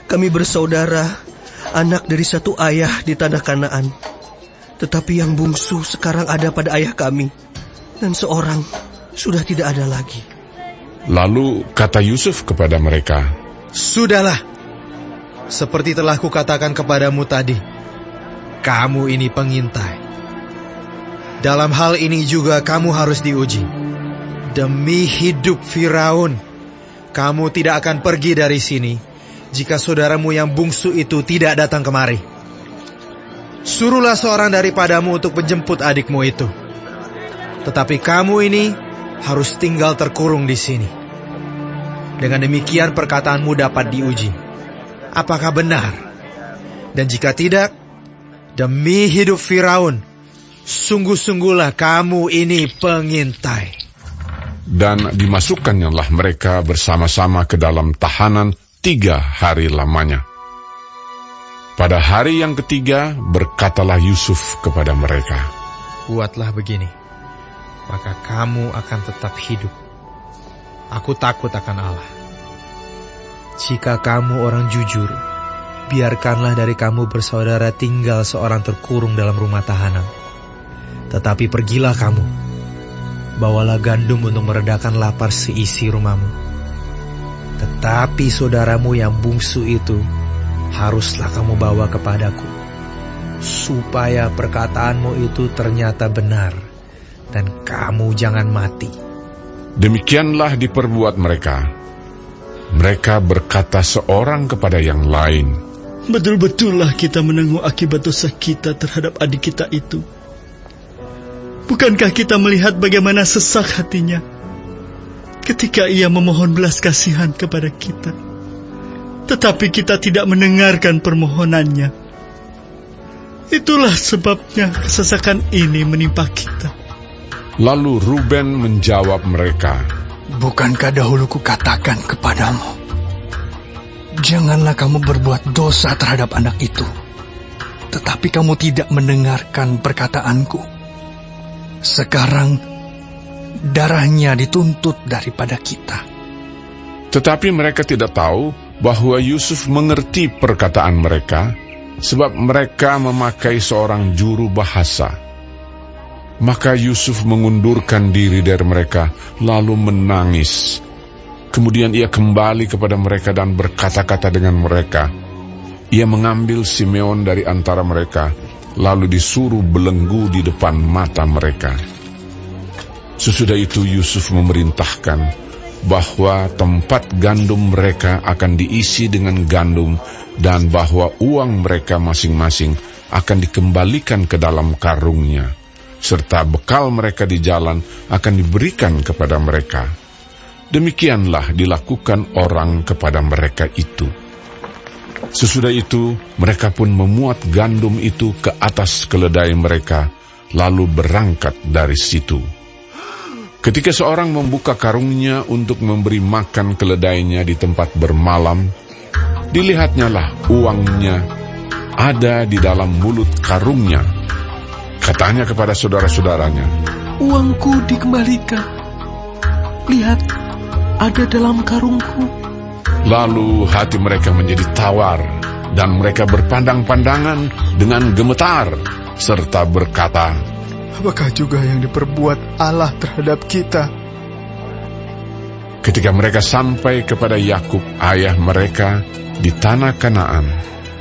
Kami bersaudara, anak dari satu ayah di tanah Kanaan. Tetapi yang bungsu sekarang ada pada ayah kami, dan seorang sudah tidak ada lagi." Lalu kata Yusuf kepada mereka, "Sudahlah, seperti telah kukatakan kepadamu tadi, kamu ini pengintai. Dalam hal ini juga kamu harus diuji. Demi hidup Firaun, kamu tidak akan pergi dari sini jika saudaramu yang bungsu itu tidak datang kemari. Suruhlah seorang daripadamu untuk menjemput adikmu itu. Tetapi kamu ini harus tinggal terkurung di sini. Dengan demikian perkataanmu dapat diuji. Apakah benar? Dan jika tidak, demi hidup Firaun, sungguh-sungguhlah kamu ini pengintai." Dan dimasukkannya mereka bersama-sama ke dalam tahanan 3 hari lamanya. Pada hari yang ketiga, berkatalah Yusuf kepada mereka, "Buatlah begini, maka kamu akan tetap hidup. Aku takut akan Allah. Jika kamu orang jujur, biarkanlah dari kamu bersaudara tinggal seorang terkurung dalam rumah tahanan. Tetapi pergilah kamu, bawalah gandum untuk meredakan lapar seisi rumahmu. Tetapi saudaramu yang bungsu itu haruslah kamu bawa kepadaku, supaya perkataanmu itu ternyata benar, dan kamu jangan mati." Demikianlah diperbuat mereka. Mereka berkata seorang kepada yang lain, "Betul-betullah kita menanggung akibat dosa kita terhadap adik kita itu. Bukankah kita melihat bagaimana sesak hatinya ketika ia memohon belas kasihan kepada kita, tetapi kita tidak mendengarkan permohonannya. Itulah sebabnya kesesakan ini menimpa kita. Lalu Ruben menjawab mereka, Bukankah dahulu kukatakan kepadamu, janganlah kamu berbuat dosa terhadap anak itu. Tetapi kamu tidak mendengarkan perkataanku. Sekarang darahnya dituntut daripada kita. Tetapi mereka tidak tahu bahwa Yusuf mengerti perkataan mereka, sebab mereka memakai seorang juru bahasa. Maka Yusuf mengundurkan diri dari mereka, lalu menangis. Kemudian ia kembali kepada mereka dan berkata-kata dengan mereka. Ia mengambil Simeon dari antara mereka, lalu disuruh belenggu di depan mata mereka. Sesudah itu Yusuf memerintahkan bahwa tempat gandum mereka akan diisi dengan gandum, dan bahwa uang mereka masing-masing akan dikembalikan ke dalam karungnya, serta bekal mereka di jalan akan diberikan kepada mereka. Demikianlah dilakukan orang kepada mereka itu. Sesudah itu, mereka pun memuat gandum itu ke atas keledai mereka, lalu berangkat dari situ. Ketika seorang membuka karungnya untuk memberi makan keledainya di tempat bermalam, dilihatnyalah uangnya ada di dalam mulut karungnya. Katanya kepada saudara-saudaranya, Uangku dikembalikan. Lihat, ada dalam karungku. Lalu hati mereka menjadi tawar, dan mereka berpandang-pandangan dengan gemetar, serta berkata, Apakah juga yang diperbuat Allah terhadap kita? Ketika mereka sampai kepada Yakub, ayah mereka, di tanah Kanaan,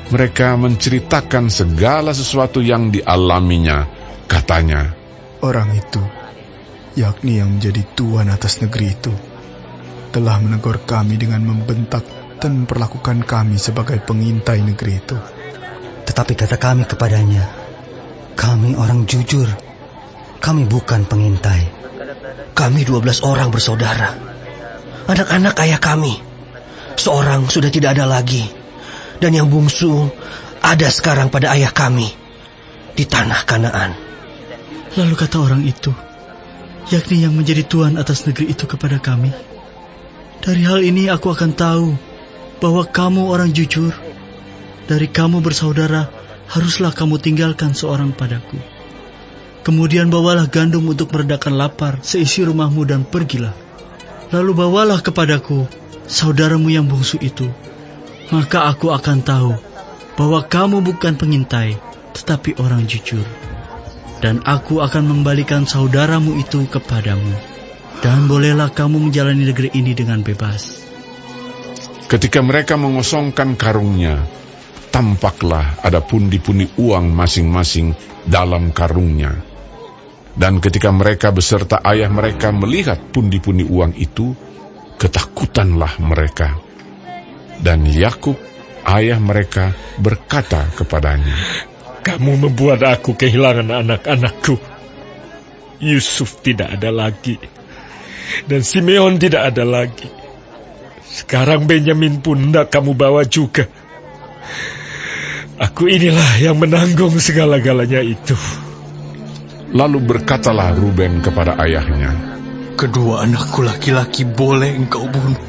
mereka menceritakan segala sesuatu yang dialaminya. Katanya, Orang itu, yakni yang menjadi tuan atas negeri itu, telah menegur kami dengan membentak dan memperlakukan kami sebagai pengintai negeri itu. Tetapi kata kami kepadanya, kami orang jujur, kami bukan pengintai. Kami 12 orang bersaudara. Anak-anak ayah kami, seorang sudah tidak ada lagi, dan yang bungsu ada sekarang pada ayah kami di tanah Kanaan. Lalu kata orang itu, yakni yang menjadi tuan atas negeri itu kepada kami, dari hal ini aku akan tahu bahwa kamu orang jujur. Dari kamu bersaudara, haruslah kamu tinggalkan seorang padaku. Kemudian bawalah gandum untuk meredakan lapar seisi rumahmu dan pergilah. Lalu bawalah kepadaku saudaramu yang bungsu itu. Maka aku akan tahu bahwa kamu bukan pengintai, tetapi orang jujur. Dan aku akan membalikan saudaramu itu kepadamu. Dan bolehlah kamu menjalani negeri ini dengan bebas. ketika mereka mengosongkan karungnya, tampaklah ada pundi-pundi uang masing-masing dalam karungnya. Dan ketika mereka beserta ayah mereka melihat pundi-pundi uang itu, ketakutanlah mereka. Dan Yakub, ayah mereka, berkata kepadanya, "Kamu membuat aku kehilangan anak-anakku. Yusuf tidak ada lagi, dan Simeon tidak ada lagi. Sekarang Benyamin pun hendak kamu bawa juga. Aku inilah yang menanggung segala-galanya itu." Lalu berkatalah Ruben kepada ayahnya, "Kedua anakku laki-laki boleh engkau bunuh,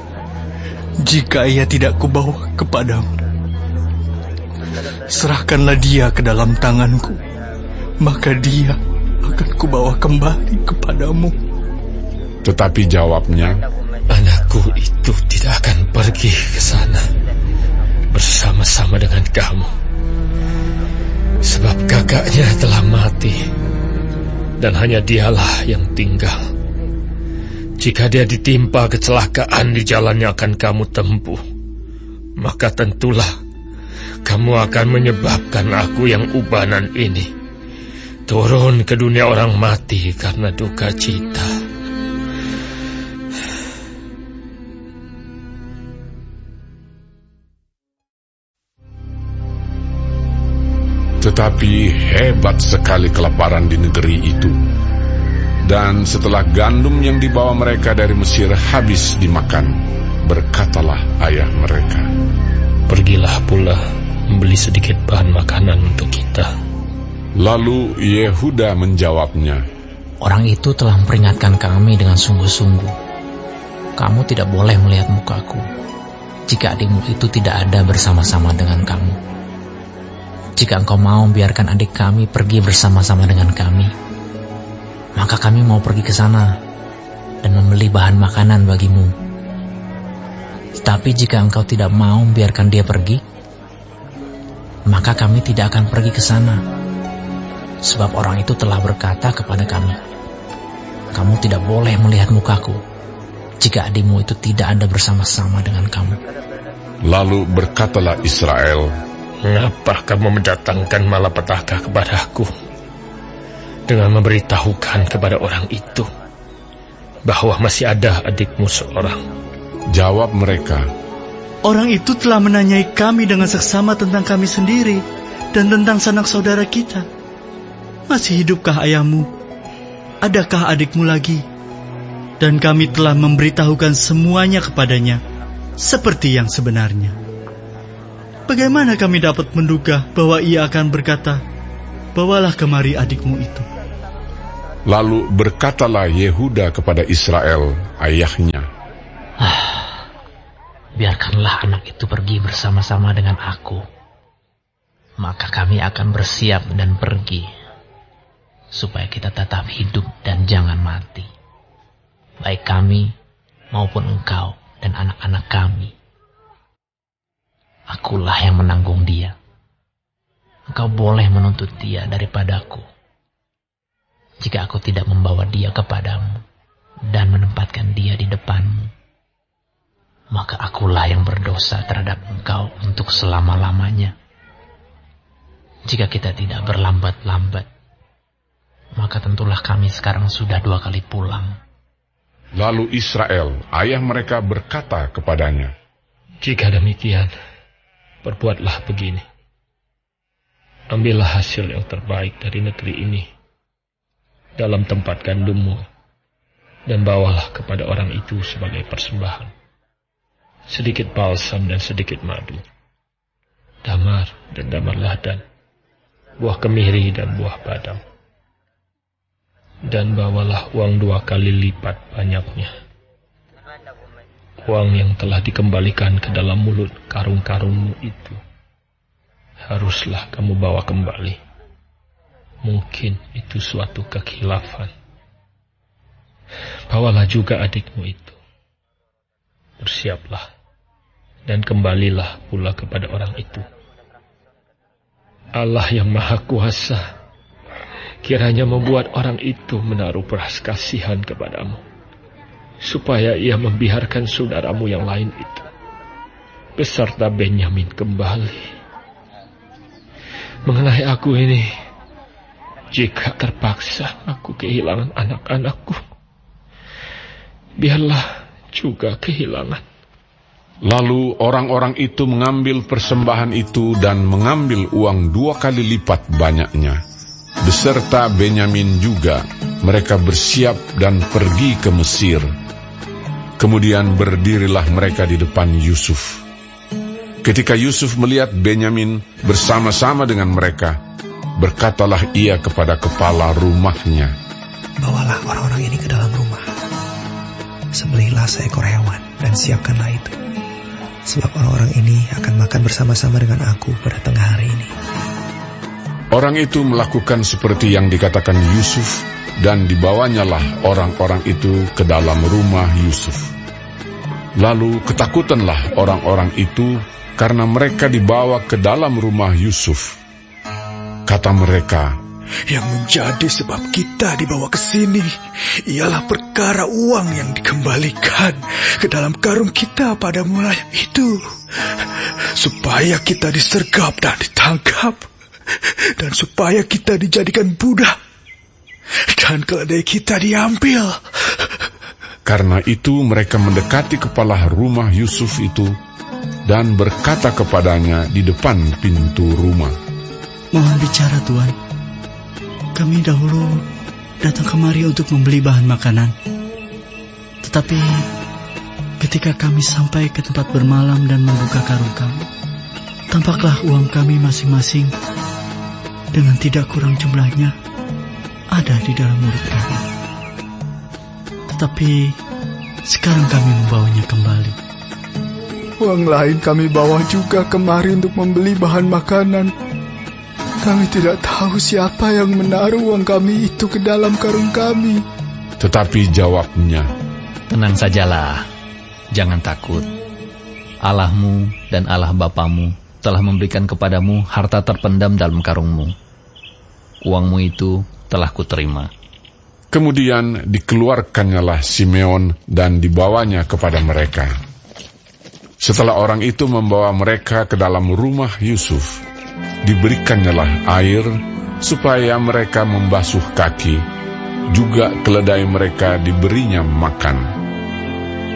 jika ia tidak kubawa kepadamu. Serahkanlah dia ke dalam tanganku, maka dia akan kubawa kembali kepadamu." Tetapi jawabnya, "Anakku itu tidak akan pergi ke sana bersama-sama dengan kamu, sebab kakaknya telah mati, dan hanya dialah yang tinggal. Jika dia ditimpa kecelakaan di jalan yang akan kamu tempuh, maka tentulah kamu akan menyebabkan aku yang ubanan ini turun ke dunia orang mati karena duka cita." Tetapi hebat sekali kelaparan di negeri itu. Dan setelah gandum yang dibawa mereka dari Mesir habis dimakan, berkatalah ayah mereka, "Pergilah pula membeli sedikit bahan makanan untuk kita, Lalu Yehuda menjawabnya, Orang itu telah memperingatkan kami dengan sungguh-sungguh. Kamu tidak boleh melihat mukaku jika adikmu itu tidak ada bersama-sama dengan kamu. Jika engkau mau biarkan adik kami pergi bersama-sama dengan kami, maka kami mau pergi ke sana dan membeli bahan makanan bagimu. Tetapi jika engkau tidak mau biarkan dia pergi, maka kami tidak akan pergi ke sana. Sebab orang itu telah berkata kepada kami, kamu tidak boleh melihat mukaku jika adikmu itu tidak ada bersama-sama dengan kamu. Lalu berkatalah Israel, Mengapa kamu mendatangkan malapetaka kepadaku dengan memberitahukan kepada orang itu bahwa masih ada adikmu seorang? Jawab mereka, Orang itu telah menanyai kami dengan seksama tentang kami sendiri dan tentang sanak saudara kita. Masih hidupkah ayahmu? Adakah adikmu lagi? Dan kami telah memberitahukan semuanya kepadanya, seperti yang sebenarnya. Bagaimana kami dapat menduga bahwa ia akan berkata, bawalah kemari adikmu itu? Lalu berkatalah Yehuda kepada Israel, ayahnya, Biarkanlah anak itu pergi bersama-sama dengan aku, maka kami akan bersiap dan pergi, supaya kita tetap hidup dan jangan mati, baik kami maupun engkau dan anak-anak kami. Akulah yang menanggung dia. Engkau boleh menuntut dia daripadaku, jika aku tidak membawa dia kepadamu dan menempatkan dia di depanmu, maka akulah yang berdosa terhadap engkau untuk selama-lamanya. Jika kita tidak berlambat-lambat, maka tentulah kami sekarang sudah 2 kali pulang. Lalu Israel, ayah mereka berkata kepadanya, Jika demikian, perbuatlah begini. Ambillah hasil yang terbaik dari negeri ini dalam tempat gandummu, dan bawalah kepada orang itu sebagai persembahan sedikit balsam dan sedikit madu, damar dan damar ladan, buah kemiri dan buah badam. Dan bawalah uang 2 kali lipat banyaknya, uang yang telah dikembalikan ke dalam mulut karung-karungmu itu haruslah kamu bawa kembali. Mungkin itu suatu kekhilafan. Bawalah juga adikmu itu. Bersiaplah dan kembalilah pula kepada orang itu. Allah yang Maha Kuasa kiranya membuat orang itu menaruh belas kasihan kepadamu, supaya ia membiarkan saudaramu yang lain itu beserta Benyamin kembali. Mengenai aku ini, jika terpaksa aku kehilangan anak-anakku, biarlah juga kehilangan. Lalu orang-orang itu mengambil persembahan itu dan mengambil uang 2 kali lipat banyaknya. Beserta Benyamin juga, mereka bersiap dan pergi ke Mesir. Kemudian berdirilah mereka di depan Yusuf. Ketika Yusuf melihat Benyamin bersama-sama dengan mereka, berkatalah ia kepada kepala rumahnya, Bawalah orang-orang ini ke dalam rumah. Sembelihlah seekor hewan dan siapkanlah itu. Sebab orang-orang ini akan makan bersama-sama dengan aku pada tengah hari ini. Orang itu melakukan seperti yang dikatakan Yusuf, dan dibawanyalah orang-orang itu ke dalam rumah Yusuf. Lalu ketakutanlah orang-orang itu karena mereka dibawa ke dalam rumah Yusuf. Kata mereka, Yang menjadi sebab kita dibawa ke sini ialah perkara uang yang dikembalikan ke dalam karung kita pada mulanya itu, supaya kita disergap dan ditangkap, dan supaya kita dijadikan budak, dan keledai kita diambil. Karena itu mereka mendekati kepala rumah Yusuf itu dan berkata kepadanya di depan pintu rumah, Mohon bicara, Tuan. Kami dahulu datang kemari untuk membeli bahan makanan. Tetapi ketika kami sampai ke tempat bermalam dan membuka karung kami, tampaklah uang kami masing-masing dengan tidak kurang jumlahnya ada di dalam mulut kami. Tetapi sekarang kami membawanya kembali. Uang lain kami bawa juga kemari untuk membeli bahan makanan. Kami tidak tahu siapa yang menaruh uang kami itu ke dalam karung kami. Tetapi jawabnya, tenang sajalah, jangan takut. Allahmu dan Allah Bapamu telah memberikan kepadamu harta terpendam dalam karungmu. Uangmu itu telah kuterima. Kemudian dikeluarkannyalah Simeon dan dibawanya kepada mereka. Setelah orang itu membawa mereka ke dalam rumah Yusuf, diberikannya air supaya mereka membasuh kaki, juga keledai mereka diberinya makan.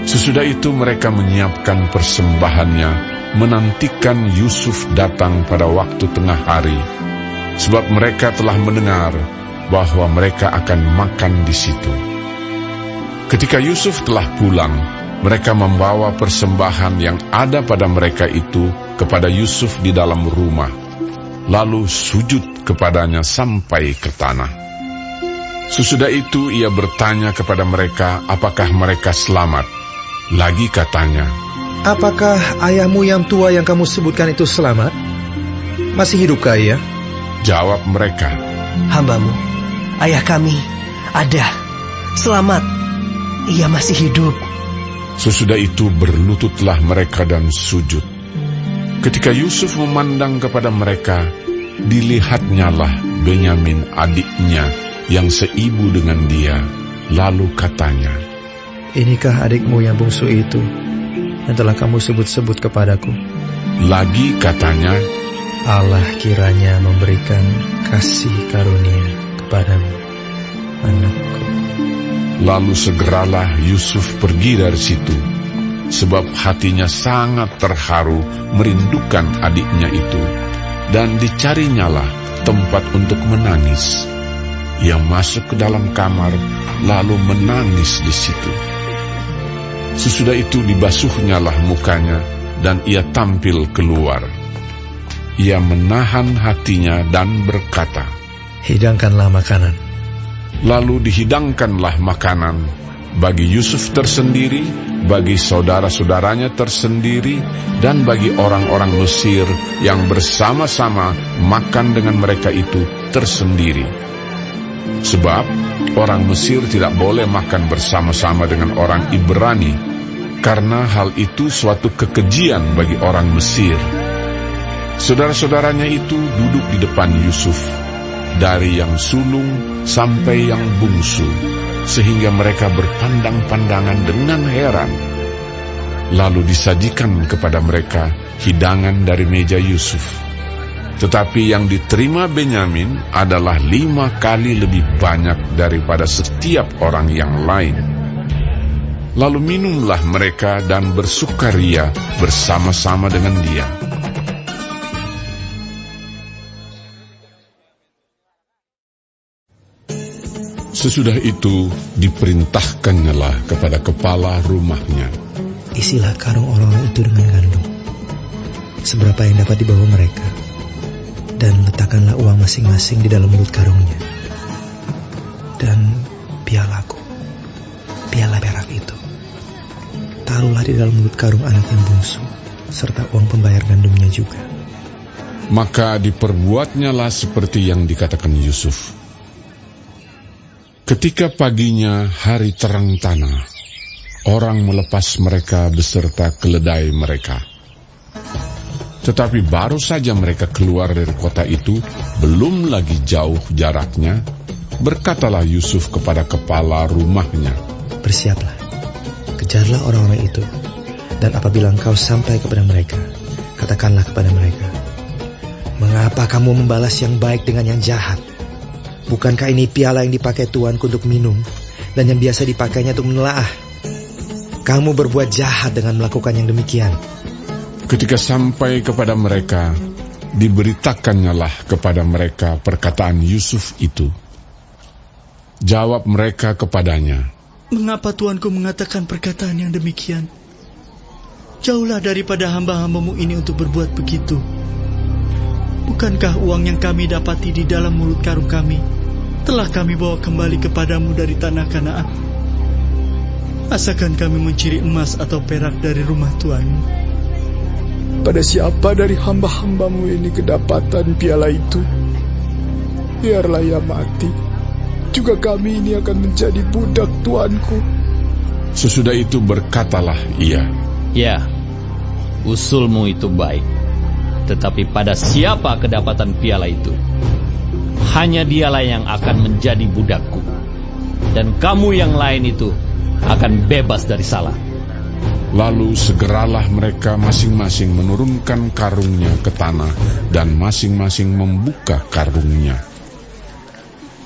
Sesudah itu mereka menyiapkan persembahannya, menantikan Yusuf datang pada waktu tengah hari, sebab mereka telah mendengar bahwa mereka akan makan di situ. Ketika Yusuf telah pulang, mereka membawa persembahan yang ada pada mereka itu kepada Yusuf di dalam rumah, lalu sujud kepadanya sampai ke tanah. Sesudah itu ia bertanya kepada mereka apakah mereka selamat. Lagi katanya, apakah ayahmu yang tua yang kamu sebutkan itu selamat? Masih hidupkah ia? Jawab mereka, hambamu, ayah kami, ada, selamat, ia masih hidup. Sesudah itu berlututlah mereka dan sujud. Ketika Yusuf memandang kepada mereka, dilihatnyalah Benyamin adiknya yang seibu dengan dia. Lalu katanya, inikah adikmu yang bungsu itu yang telah kamu sebut-sebut kepadaku? Lagi katanya, Allah kiranya memberikan kasih karunia kepadamu, anakku. Lalu segeralah Yusuf pergi dari situ, sebab hatinya sangat terharu merindukan adiknya itu, dan dicarinyalah tempat untuk menangis. Ia masuk ke dalam kamar, lalu menangis di situ. Sesudah itu dibasuhnyalah mukanya, dan ia tampil keluar. Ia menahan hatinya dan berkata, hidangkanlah makanan. Lalu dihidangkanlah makanan bagi Yusuf tersendiri, bagi saudara-saudaranya tersendiri, dan bagi orang-orang Mesir yang bersama-sama makan dengan mereka itu tersendiri. Sebab orang Mesir tidak boleh makan bersama-sama dengan orang Ibrani, karena hal itu suatu kekejian bagi orang Mesir. Saudara-saudaranya itu duduk di depan Yusuf, dari yang sulung sampai yang bungsu, sehingga mereka berpandang-pandangan dengan heran. Lalu disajikan kepada mereka hidangan dari meja Yusuf. Tetapi yang diterima Benyamin adalah 5 kali lebih banyak daripada setiap orang yang lain. Lalu minumlah mereka dan bersukaria bersama-sama dengan dia. Sesudah itu diperintahkannyalah kepada kepala rumahnya, isilah karung orang-orang itu dengan gandum, seberapa yang dapat dibawa mereka, dan letakkanlah uang masing-masing di dalam mulut karungnya. Dan pialaku, piala perak itu, taruhlah di dalam mulut karung anak yang bungsu, serta uang pembayar gandumnya juga. Maka diperbuatnyalah seperti yang dikatakan Yusuf. Ketika paginya hari terang tanah, orang melepas mereka beserta keledai mereka. Tetapi baru saja mereka keluar dari kota itu, belum lagi jauh jaraknya, berkatalah Yusuf kepada kepala rumahnya, bersiaplah, kejarlah orang-orang itu, dan apabila engkau sampai kepada mereka, katakanlah kepada mereka, mengapa kamu membalas yang baik dengan yang jahat? Bukankah ini piala yang dipakai tuanku untuk minum, dan yang biasa dipakainya untuk menelaah? Kamu berbuat jahat dengan melakukan yang demikian. Ketika sampai kepada mereka, diberitakannyalah kepada mereka perkataan Yusuf itu. Jawab mereka kepadanya, mengapa tuanku mengatakan perkataan yang demikian? Jauhlah daripada hamba-hambamu ini untuk berbuat begitu. bukankah uang yang kami dapati di dalam mulut karung kami telah kami bawa kembali kepadamu dari tanah Kanaan? Asakan kami mencuri emas atau perak dari rumah tuanmu? Pada siapa dari hamba-hambamu ini kedapatan piala itu, biarlah ia mati. Juga kami ini akan menjadi budak tuanku. Sesudah itu berkatalah ia, Ya, usulmu itu baik. Tetapi pada siapa kedapatan piala itu, hanya dialah yang akan menjadi budakku. Dan kamu yang lain itu akan bebas dari salah. Lalu segeralah mereka masing-masing menurunkan karungnya ke tanah dan masing-masing membuka karungnya.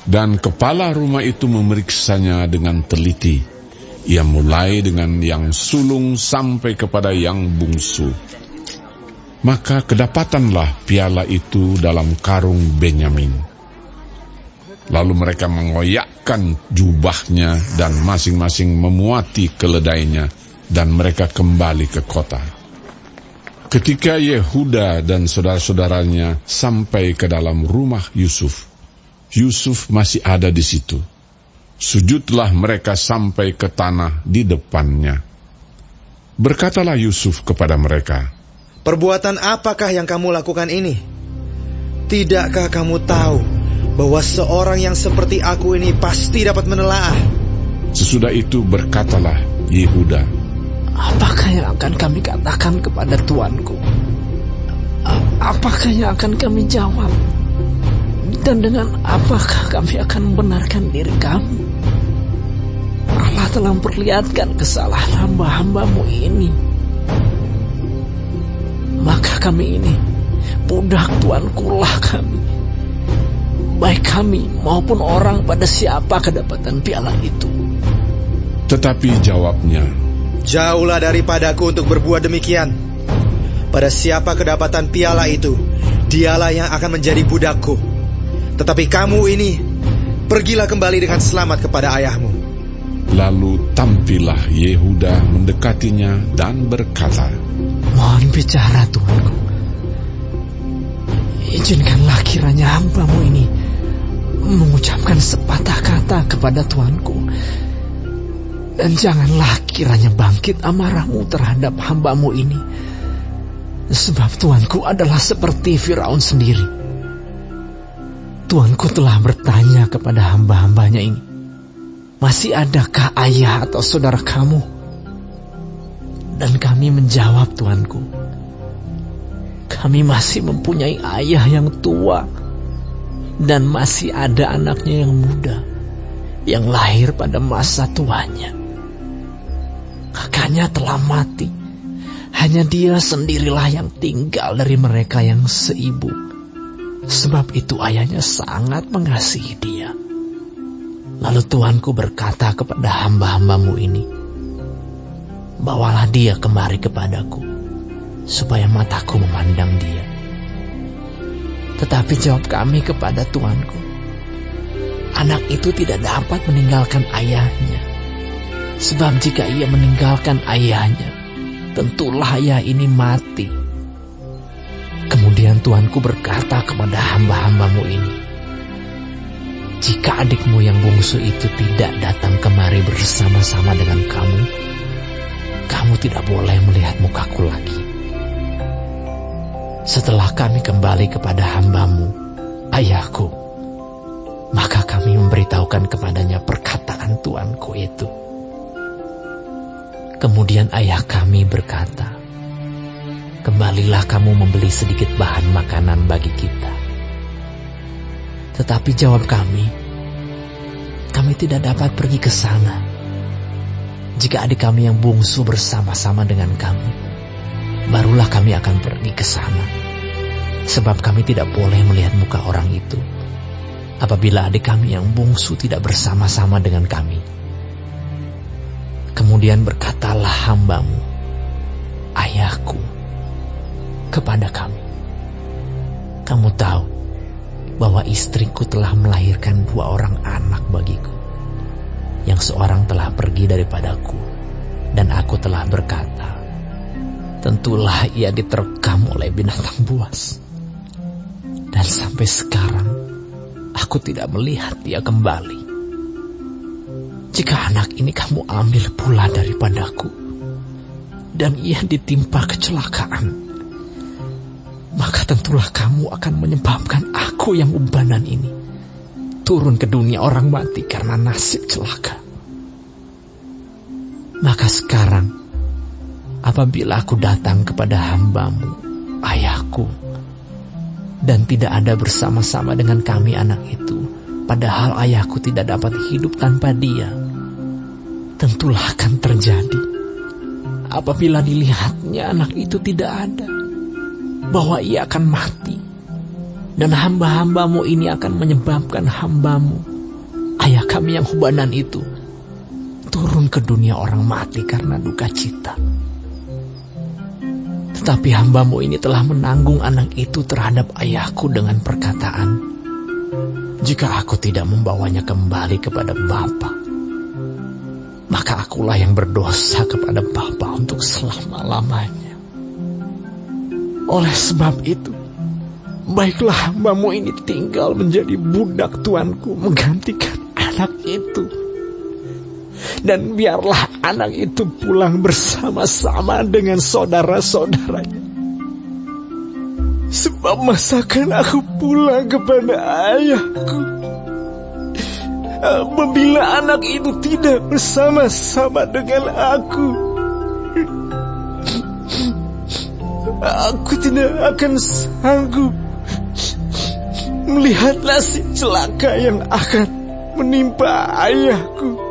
Dan kepala rumah itu memeriksanya dengan teliti. Ia mulai dengan yang sulung sampai kepada yang bungsu. Maka kedapatanlah piala itu dalam karung Benyamin. Lalu mereka mengoyakkan jubahnya dan masing-masing memuati keledainya, dan mereka kembali ke kota. Ketika Yehuda dan saudara-saudaranya sampai ke dalam rumah Yusuf, Yusuf masih ada di situ. Sujudlah mereka sampai ke tanah di depannya. Berkatalah Yusuf kepada mereka, Perbuatan apakah yang kamu lakukan ini? Tidakkah kamu tahu bahwa seorang yang seperti aku ini pasti dapat menelaah? Sesudah itu berkatalah Yehuda, Apakah yang akan kami katakan kepada tuanku? Apakah yang akan kami jawab? Dan dengan apakah kami akan membenarkan diri kami? Allah telah memperlihatkan kesalahan hamba-hambamu ini. Maka kami ini, budak tuanku lah kami. Baik kami maupun orang pada siapa kedapatan piala itu. Tetapi jawabnya, Jauhlah daripadaku untuk berbuat demikian. Pada siapa kedapatan piala itu, dialah yang akan menjadi budakku. Tetapi kamu ini, pergilah kembali dengan selamat kepada ayahmu. Lalu tampillah Yehuda mendekatinya dan berkata, Mohon bicara tuanku. Izinkanlah kiranya hambamu ini mengucapkan sepatah kata kepada tuanku. Dan janganlah kiranya bangkit amarahmu terhadap hambamu ini. Sebab tuanku adalah seperti Firaun sendiri. Tuanku telah bertanya kepada hamba-hambanya ini, masih adakah ayah atau saudara kamu? Dan kami menjawab, tuanku, kami masih mempunyai ayah yang tua dan masih ada anaknya yang muda yang lahir pada masa tuanya. Kakaknya telah mati. Hanya dia sendirilah yang tinggal dari mereka yang seibu. Sebab itu ayahnya sangat mengasihi dia. Lalu tuanku berkata kepada hamba-hambamu ini, Bawalah dia kemari kepadaku, supaya mataku memandang dia. Tetapi jawab kami kepada tuanku, Anak itu tidak dapat meninggalkan ayahnya. Sebab jika ia meninggalkan ayahnya, tentulah ayah ini mati. Kemudian tuanku berkata kepada hamba-hambamu ini, Jika adikmu yang bungsu itu tidak datang kemari bersama-sama dengan kamu, kamu tidak boleh melihat mukaku lagi. Setelah kami kembali kepada hambamu, ayahku, maka kami memberitahukan kepadanya perkataan tuanku itu. Kemudian ayah kami berkata, Kembalilah kamu membeli sedikit bahan makanan bagi kita. Tetapi jawab kami tidak dapat pergi ke sana. Jika adik kami yang bungsu bersama-sama dengan kami, barulah kami akan pergi ke sana. Sebab kami tidak boleh melihat muka orang itu, apabila adik kami yang bungsu tidak bersama-sama dengan kami. Kemudian berkatalah hambamu, ayahku, kepada kami, Kamu tahu bahwa istriku telah melahirkan 2 orang anak bagiku. Yang seorang telah pergi daripadaku, dan aku telah berkata, Tentulah ia diterkam oleh binatang buas. Dan sampai sekarang, aku tidak melihat dia kembali. Jika anak ini kamu ambil pula daripadaku, dan ia ditimpa kecelakaan, maka tentulah kamu akan menyebabkan aku yang ubanan ini turun ke dunia orang mati karena nasib celaka. Maka sekarang, apabila aku datang kepada hamba-Mu, ayahku, dan tidak ada bersama-sama dengan kami anak itu, padahal ayahku tidak dapat hidup tanpa dia, tentulah akan terjadi apabila dilihatnya anak itu tidak ada, bahwa ia akan mati, dan hamba-hamba-Mu ini akan menyebabkan hamba-Mu, ayah kami yang ubanan itu, turun ke dunia orang mati karena duka cita. Tetapi hamba-Mu ini telah menanggung anak itu terhadap ayahku dengan perkataan, jika aku tidak membawanya kembali kepada Bapa, maka akulah yang berdosa kepada Bapa untuk selama-lamanya. Oleh sebab itu, baiklah hamba-Mu ini tinggal menjadi budak tuanku menggantikan anak itu. Dan biarlah anak itu pulang bersama-sama dengan saudara-saudaranya. Sebab masakan aku pulang kepada ayahku apabila anak itu tidak bersama-sama dengan aku. Aku tidak akan sanggup melihat nasib celaka yang akan menimpa ayahku.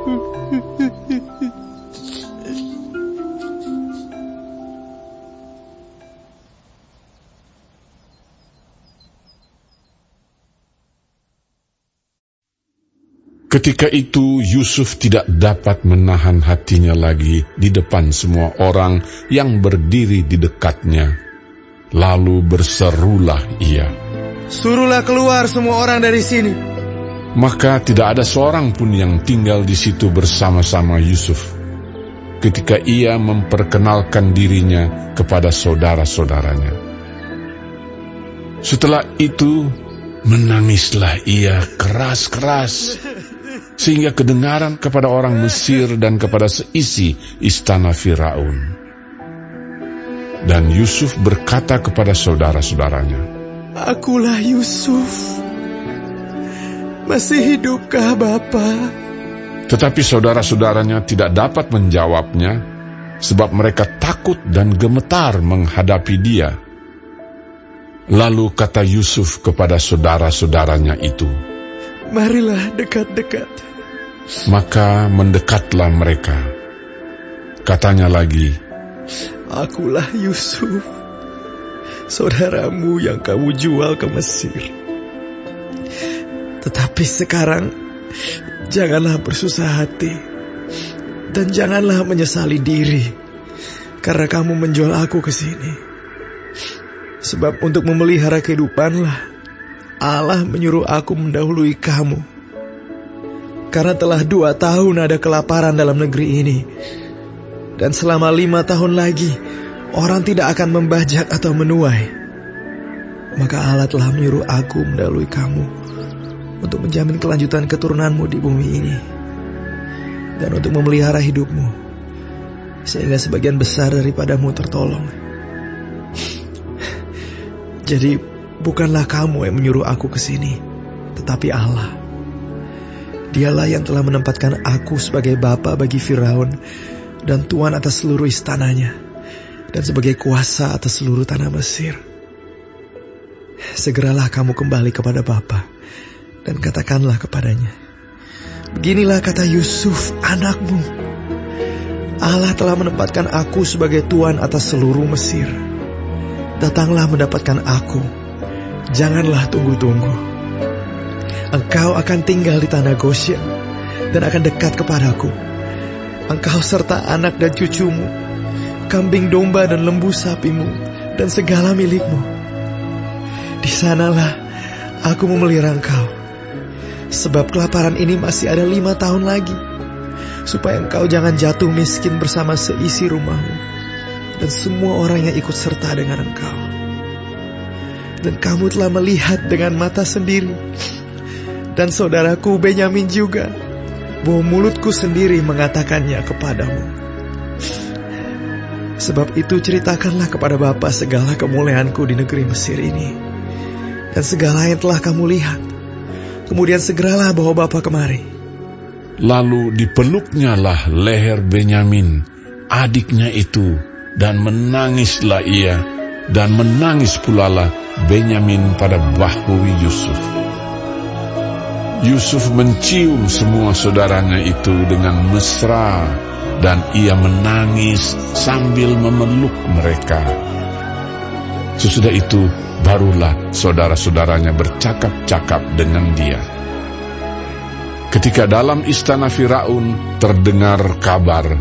Ketika itu Yusuf tidak dapat menahan hatinya lagi di depan semua orang yang berdiri di dekatnya. Lalu berserulah ia, "Suruhlah keluar semua orang dari sini." Maka tidak ada seorang pun yang tinggal di situ bersama-sama Yusuf ketika ia memperkenalkan dirinya kepada saudara-saudaranya. Setelah itu menangislah ia keras-keras, sehingga kedengaran kepada orang Mesir dan kepada seisi istana Firaun. Dan Yusuf berkata kepada saudara-saudaranya, "Akulah Yusuf. Masih hidupkah Bapa?" Tetapi saudara-saudaranya tidak dapat menjawabnya, sebab mereka takut dan gemetar menghadapi dia. Lalu kata Yusuf kepada saudara-saudaranya itu, "Marilah dekat-dekat." Maka mendekatlah mereka. Katanya lagi, "Akulah Yusuf, saudaramu yang kamu jual ke Mesir. Tetapi sekarang janganlah bersusah hati, dan janganlah menyesali diri, karena kamu menjual aku ke sini. Sebab untuk memelihara kehidupanlah Allah menyuruh aku mendahului kamu. Karena telah 2 tahun ada kelaparan dalam negeri ini, dan selama 5 tahun lagi orang tidak akan membajak atau menuai. Maka Allah telah menyuruh aku mendahului kamu untuk menjamin kelanjutan keturunanmu di bumi ini, dan untuk memelihara hidupmu, sehingga sebagian besar daripadamu tertolong. Jadi bukanlah kamu yang menyuruh aku ke sini, tetapi Allah. Dialah yang telah menempatkan aku sebagai bapa bagi Firaun dan tuan atas seluruh istananya, dan sebagai kuasa atas seluruh tanah Mesir. Segeralah kamu kembali kepada Bapa dan katakanlah kepadanya, beginilah kata Yusuf anakmu, Allah telah menempatkan aku sebagai tuan atas seluruh Mesir. Datanglah mendapatkan aku, janganlah tunggu-tunggu. Engkau akan tinggal di tanah Goshen dan akan dekat kepadaku. Engkau serta anak dan cucumu, kambing domba dan lembu sapimu, dan segala milikmu. Di sanalah aku memelihara engkau, sebab kelaparan ini masih ada 5 tahun lagi, supaya engkau jangan jatuh miskin bersama seisi rumahmu dan semua orang yang ikut serta dengan engkau. Dan kamu telah melihat dengan mata sendiri, dan saudaraku Benyamin juga, bahwa mulutku sendiri mengatakannya kepadamu. Sebab itu ceritakanlah kepada Bapa segala kemuliaanku di negeri Mesir ini, dan segala yang telah kamu lihat. Kemudian segeralah bawa Bapa kemari. Lalu dipeluknyalah leher Benyamin, adiknya itu, dan menangislah ia, dan menangis pulalah Benyamin pada bahu Yusuf. Yusuf mencium semua saudaranya itu dengan mesra, dan ia menangis sambil memeluk mereka. Sesudah itu, barulah saudara-saudaranya bercakap-cakap dengan dia. Ketika dalam istana Firaun terdengar kabar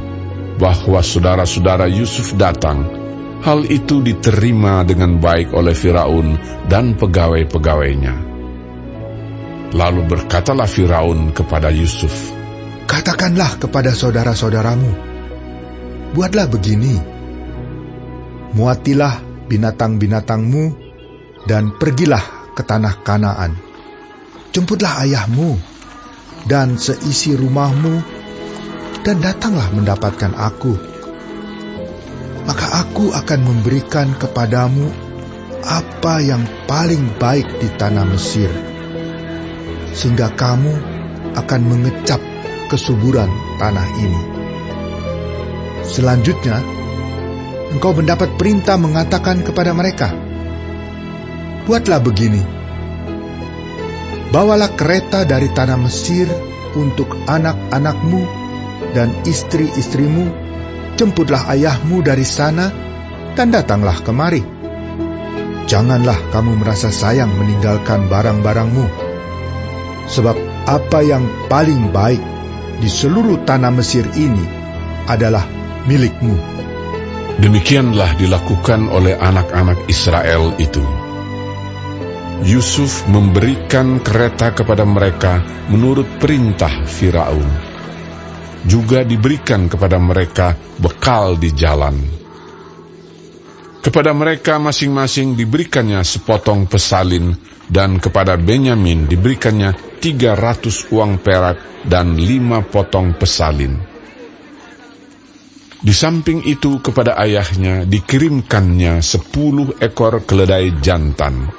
bahwa saudara-saudara Yusuf datang, hal itu diterima dengan baik oleh Firaun dan pegawai-pegawainya. Lalu berkatalah Firaun kepada Yusuf, "Katakanlah kepada saudara-saudaramu, buatlah begini, muatilah binatang-binatangmu dan pergilah ke tanah Kanaan. Jemputlah ayahmu dan seisi rumahmu dan datanglah mendapatkan aku. Maka aku akan memberikan kepadamu apa yang paling baik di tanah Mesir, sehingga kamu akan mengecap kesuburan tanah ini. Selanjutnya, engkau mendapat perintah mengatakan kepada mereka, buatlah begini, bawalah kereta dari tanah Mesir untuk anak-anakmu dan istri-istrimu, jemputlah ayahmu dari sana, dan datanglah kemari. Janganlah kamu merasa sayang meninggalkan barang-barangmu, sebab apa yang paling baik di seluruh tanah Mesir ini adalah milikmu." Demikianlah dilakukan oleh anak-anak Israel itu. Yusuf memberikan kereta kepada mereka menurut perintah Firaun. Juga diberikan kepada mereka bekal di jalan. Kepada mereka masing-masing diberikannya sepotong pesalin, dan kepada Benyamin diberikannya 300 uang perak dan 5 potong pesalin. Di samping itu kepada ayahnya dikirimkannya 10 ekor keledai jantan,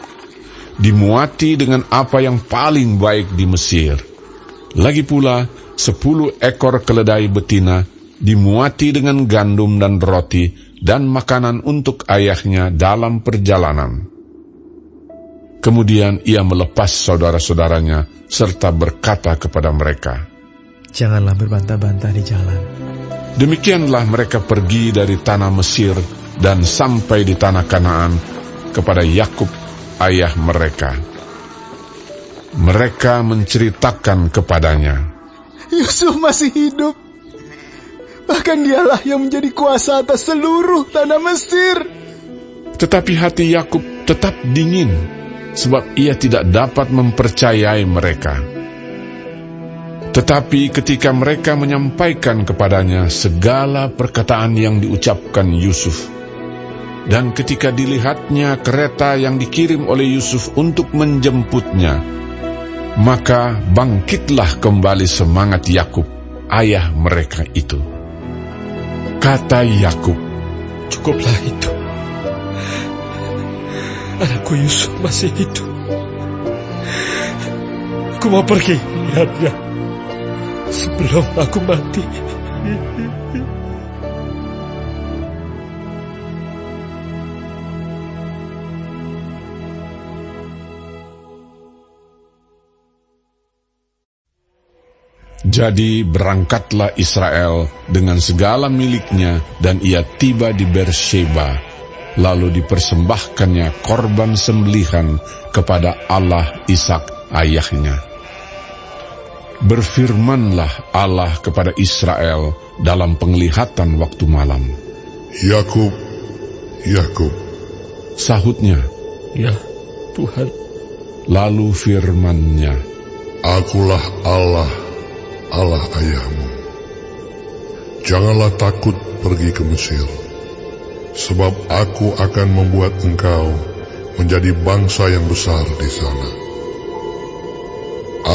dimuati dengan apa yang paling baik di Mesir. Lagi pula 10 ekor keledai betina dimuati dengan gandum dan roti dan makanan untuk ayahnya dalam perjalanan. Kemudian ia melepas saudara-saudaranya serta berkata kepada mereka, "Janganlah berbantah-bantah di jalan." Demikianlah mereka pergi dari tanah Mesir dan sampai di tanah Kanaan kepada Yakub ayah mereka. Mereka menceritakan kepadanya, Yusuf masih hidup. Bahkan dialah yang menjadi kuasa atas seluruh tanah Mesir. Tetapi hati Yakub tetap dingin, sebab ia tidak dapat mempercayai mereka. Tetapi ketika mereka menyampaikan kepadanya segala perkataan yang diucapkan Yusuf, dan ketika dilihatnya kereta yang dikirim oleh Yusuf untuk menjemputnya, maka bangkitlah kembali semangat Yakub, ayah mereka itu. Kata Yakub, "Cukuplah itu. Anakku Yusuf masih hidup. Aku mau pergi melihatnya sebelum aku mati." Jadi berangkatlah Israel dengan segala miliknya, dan ia tiba di Beersheba. Lalu dipersembahkannya korban sembelihan kepada Allah Ishak ayahnya. Berfirmanlah Allah kepada Israel dalam penglihatan waktu malam. "Yakub, Yakub." Sahutnya, "Ya, Tuhan." Lalu firman-Nya, "Akulah Allah, Allah ayahmu. Janganlah takut pergi ke Mesir, sebab aku akan membuat engkau menjadi bangsa yang besar di sana.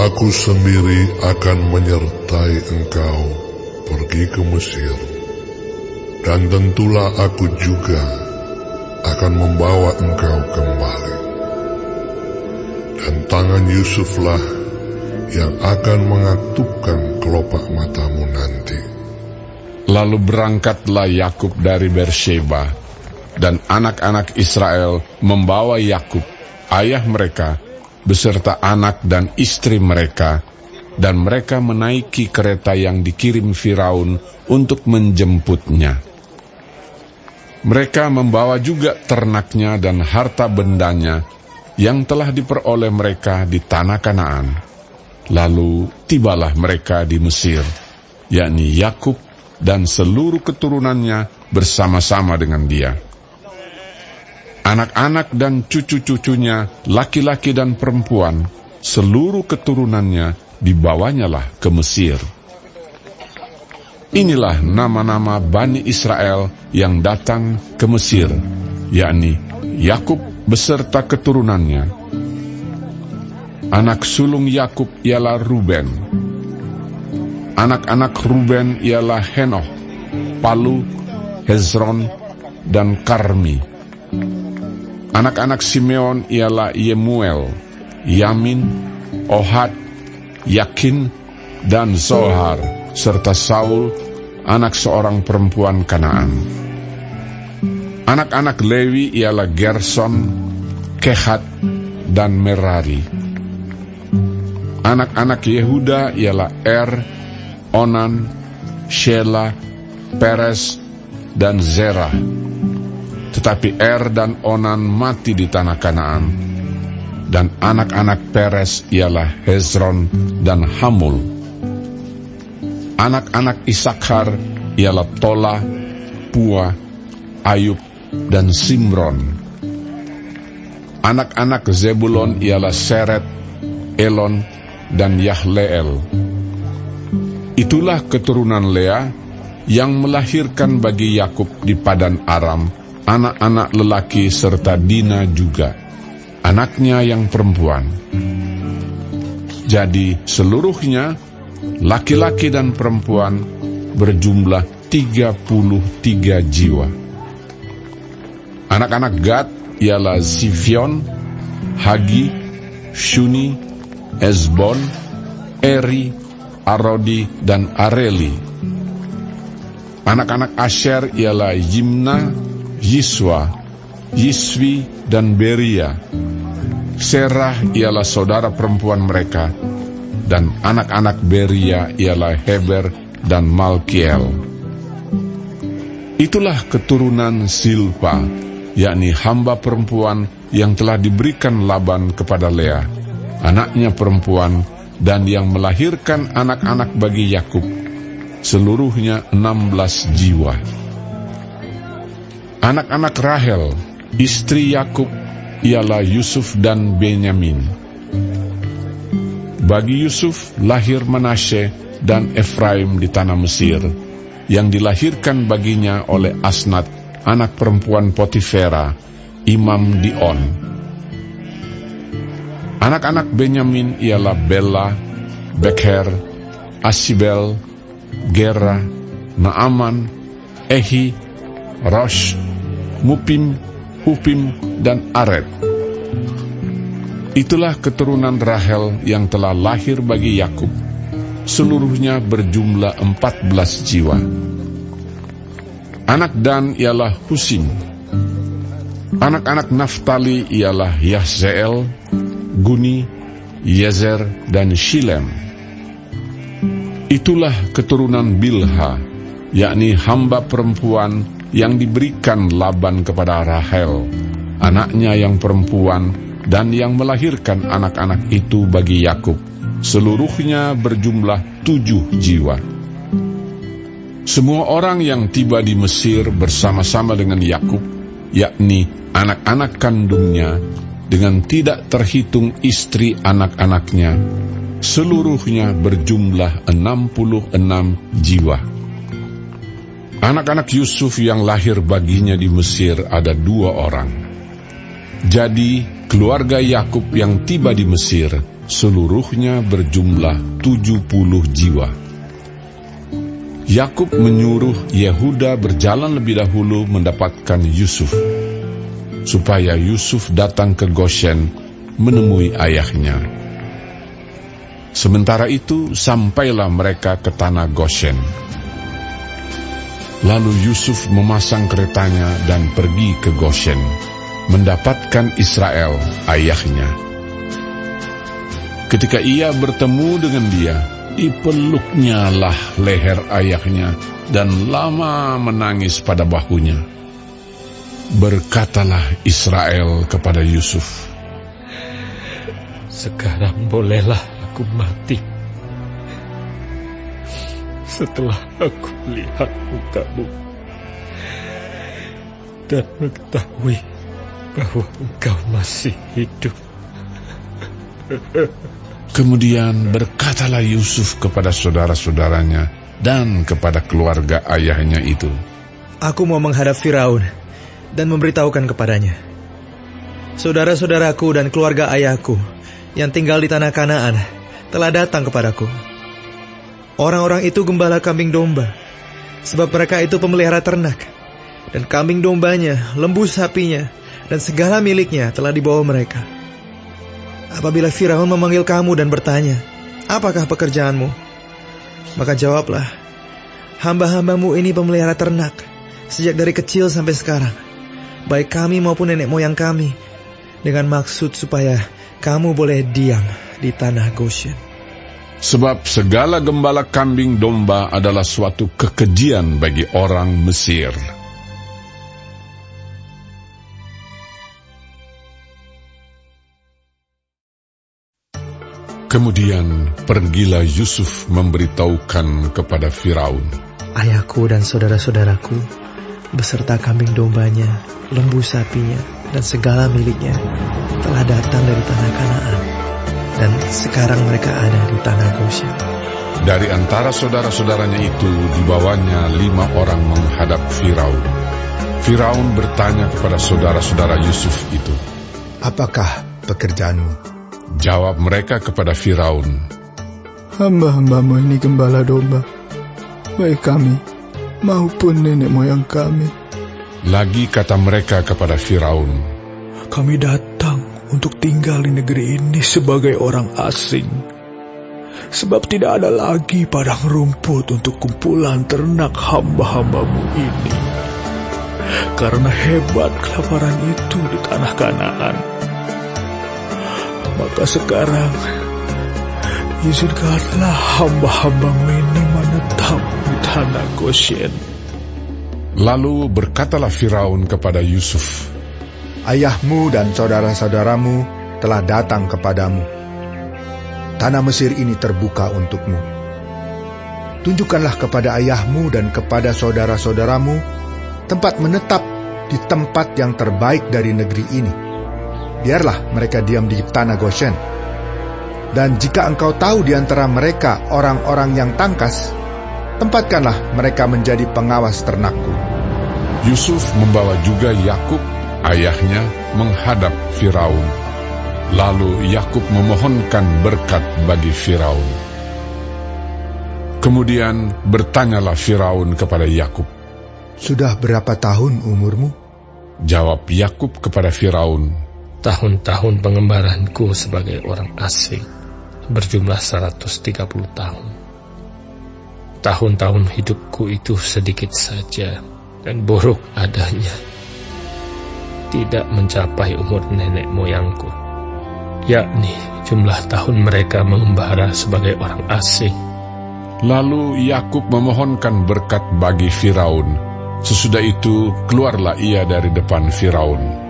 Aku sendiri akan menyertai engkau pergi ke Mesir, dan tentulah aku juga akan membawa engkau kembali. Dan tangan Yusuflah yang akan mengatupkan kelopak matamu nanti. Lalu berangkatlah Yakub dari Beersheba, dan anak-anak Israel membawa Yakub, ayah mereka, beserta anak dan istri mereka, dan mereka menaiki kereta yang dikirim Firaun untuk menjemputnya. Mereka membawa juga ternaknya dan harta bendanya yang telah diperoleh mereka di tanah Kanaan. Lalu tibalah mereka di Mesir, yakni Yakub dan seluruh keturunannya bersama-sama dengan dia. Anak-anak dan cucu-cucunya, laki-laki dan perempuan, seluruh keturunannya dibawanyalah ke Mesir. Inilah nama-nama Bani Israel yang datang ke Mesir, yakni Yakub beserta keturunannya. Anak sulung Yakub ialah Ruben. Anak-anak Ruben ialah Henoh, Palu, Hezron, dan Karmi. Anak-anak Simeon ialah Yemuel, Yamin, Ohad, Yakin, dan Zohar, serta Saul, anak seorang perempuan Kanaan. Anak-anak Lewi ialah Gerson, Kehat, dan Merari. Anak-anak Yehuda ialah Onan, Shela, Peres, dan Zerah. Tetapi dan Onan mati di tanah Kanaan. Dan anak-anak Peres ialah Hezron dan Hamul. Anak-anak Isakhar ialah Tola, Pua, Ayub, dan Simron. Anak-anak Zebulon ialah Seret, Elon, dan Yahleel. Itulah keturunan Lea yang melahirkan bagi Yakub di Padan Aram anak-anak lelaki serta Dina juga, anaknya yang perempuan. Jadi seluruhnya, laki-laki dan perempuan, berjumlah 33 jiwa. Anak-anak Gad ialah Zifion, Hagi, Shuni, Ezbon, Eri, Arodi, dan Areli. Anak-anak Asher ialah Yimna, Yiswa, Yiswi, dan Beria. Serah ialah saudara perempuan mereka, dan anak-anak Beria ialah Heber dan Malkiel. Itulah keturunan Silpa, yakni hamba perempuan yang telah diberikan Laban kepada Lea, anaknya perempuan, dan yang melahirkan anak-anak bagi Yakub, seluruhnya 16 jiwa. Anak-anak Rahel, istri Yakub, ialah Yusuf dan Benyamin. Bagi Yusuf lahir Manasye dan Efraim di tanah Mesir, yang dilahirkan baginya oleh Asnat, anak perempuan Potifera, imam di On. Anak-anak Benyamin ialah Bela, Bekher, Asibel, Gera, Naaman, Ehi, Rosh, Mupim, Hupim, dan Ared. Itulah keturunan Rahel yang telah lahir bagi Yakub, seluruhnya berjumlah 14 jiwa. Anak Dan ialah Husim. Anak-anak Naftali ialah Yahzeel, Guni, Yezer, dan Shilem. Itulah keturunan Bilha, yakni hamba perempuan yang diberikan Laban kepada Rahel, anaknya yang perempuan, dan yang melahirkan anak-anak itu bagi Yakub, seluruhnya berjumlah 7 jiwa. Semua orang yang tiba di Mesir bersama-sama dengan Yakub, yakni anak-anak kandungnya, dengan tidak terhitung istri anak-anaknya, seluruhnya berjumlah 66 jiwa. Anak-anak Yusuf yang lahir baginya di Mesir ada 2 orang. Jadi keluarga Yakub yang tiba di Mesir seluruhnya berjumlah 70 jiwa. Yakub menyuruh Yehuda berjalan lebih dahulu mendapatkan Yusuf, supaya Yusuf datang ke Goshen menemui ayahnya. Sementara itu sampailah mereka ke tanah Goshen. Lalu Yusuf memasang keretanya dan pergi ke Goshen, mendapatkan Israel ayahnya. Ketika ia bertemu dengan dia, dipeluknya lah leher ayahnya dan lama menangis pada bahunya. Berkatalah Israel kepada Yusuf, "Sekarang bolehlah aku mati setelah aku lihat mukamu dan mengetahui bahwa engkau masih hidup." Kemudian berkatalah Yusuf kepada saudara-saudaranya dan kepada keluarga ayahnya itu, "Aku mau menghadap Firaun dan memberitahukan kepadanya, saudara-saudaraku dan keluarga ayahku yang tinggal di tanah Kanaan telah datang kepadaku. Orang-orang itu gembala kambing domba, sebab mereka itu pemelihara ternak, dan kambing dombanya, lembu sapinya, dan segala miliknya telah dibawa mereka. Apabila Firaun memanggil kamu dan bertanya, 'Apakah pekerjaanmu?' maka jawablah, 'Hamba-hambamu ini pemelihara ternak, sejak dari kecil sampai sekarang, baik kami maupun nenek moyang kami, dengan maksud supaya kamu boleh diam di tanah Goshen.' Sebab segala gembala kambing domba adalah suatu kekejian bagi orang Mesir." Kemudian pergilah Yusuf memberitahukan kepada Firaun, "Ayahku dan saudara-saudaraku beserta kambing dombanya, lembu sapinya, dan segala miliknya telah datang dari tanah Kanaan, dan sekarang mereka ada di tanah Goshen." Dari antara saudara-saudaranya itu dibawanya 5 orang menghadap Firaun. Firaun bertanya kepada saudara-saudara Yusuf itu, "Apakah pekerjaanmu?" Jawab mereka kepada Firaun, "Hamba-hambamu ini gembala domba, baik kami maupun nenek moyang kami." Lagi kata mereka kepada Firaun, "Kami datang untuk tinggal di negeri ini sebagai orang asing, sebab tidak ada lagi padang rumput untuk kumpulan ternak hamba-hambamu ini. Karena hebat kelaparan itu di tanah Kanaan, maka sekarang izinkanlah hamba-hambamu ini menetap di tanah Goshen." Lalu berkatalah Firaun kepada Yusuf, "Ayahmu dan saudara-saudaramu telah datang kepadamu. Tanah Mesir ini terbuka untukmu. Tunjukkanlah kepada ayahmu dan kepada saudara-saudaramu tempat menetap di tempat yang terbaik dari negeri ini. Biarlah mereka diam di tanah Goshen. Dan jika engkau tahu di antara mereka orang-orang yang tangkas, tempatkanlah mereka menjadi pengawas ternakku." Yusuf membawa juga Yakub, ayahnya, menghadap Firaun. Lalu Yakub memohonkan berkat bagi Firaun. Kemudian bertanyalah Firaun kepada Yakub, "Sudah berapa tahun umurmu?" Jawab Yakub kepada Firaun, "Tahun-tahun pengembaranku sebagai orang asing berjumlah 130 tahun. Tahun-tahun hidupku itu sedikit saja dan buruk adanya, tidak mencapai umur nenek moyangku, yakni jumlah tahun mereka mengembara sebagai orang asing." Lalu Yakub memohonkan berkat bagi Firaun. Sesudah itu keluarlah ia dari depan Firaun.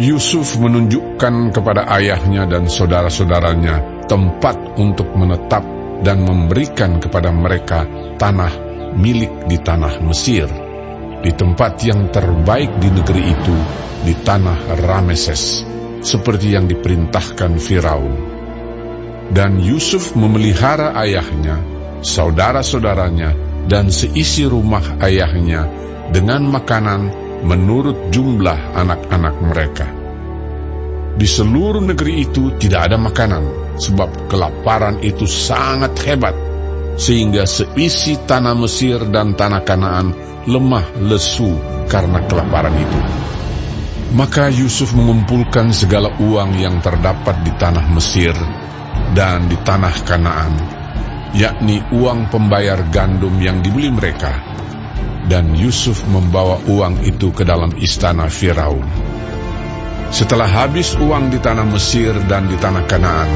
Yusuf menunjukkan kepada ayahnya dan saudara-saudaranya tempat untuk menetap dan memberikan kepada mereka tanah milik di tanah Mesir, di tempat yang terbaik di negeri itu, di tanah Rameses, seperti yang diperintahkan Firaun. Dan Yusuf memelihara ayahnya, saudara-saudaranya, dan seisi rumah ayahnya dengan makanan menurut jumlah anak-anak mereka. Di seluruh negeri itu tidak ada makanan, sebab kelaparan itu sangat hebat, sehingga seisi tanah Mesir dan tanah Kanaan lemah lesu karena kelaparan itu. Maka Yusuf mengumpulkan segala uang yang terdapat di tanah Mesir dan di tanah Kanaan, yakni uang pembayar gandum yang dibeli mereka. Dan Yusuf membawa uang itu ke dalam istana Firaun. Setelah habis uang di tanah Mesir dan di tanah Kanaan,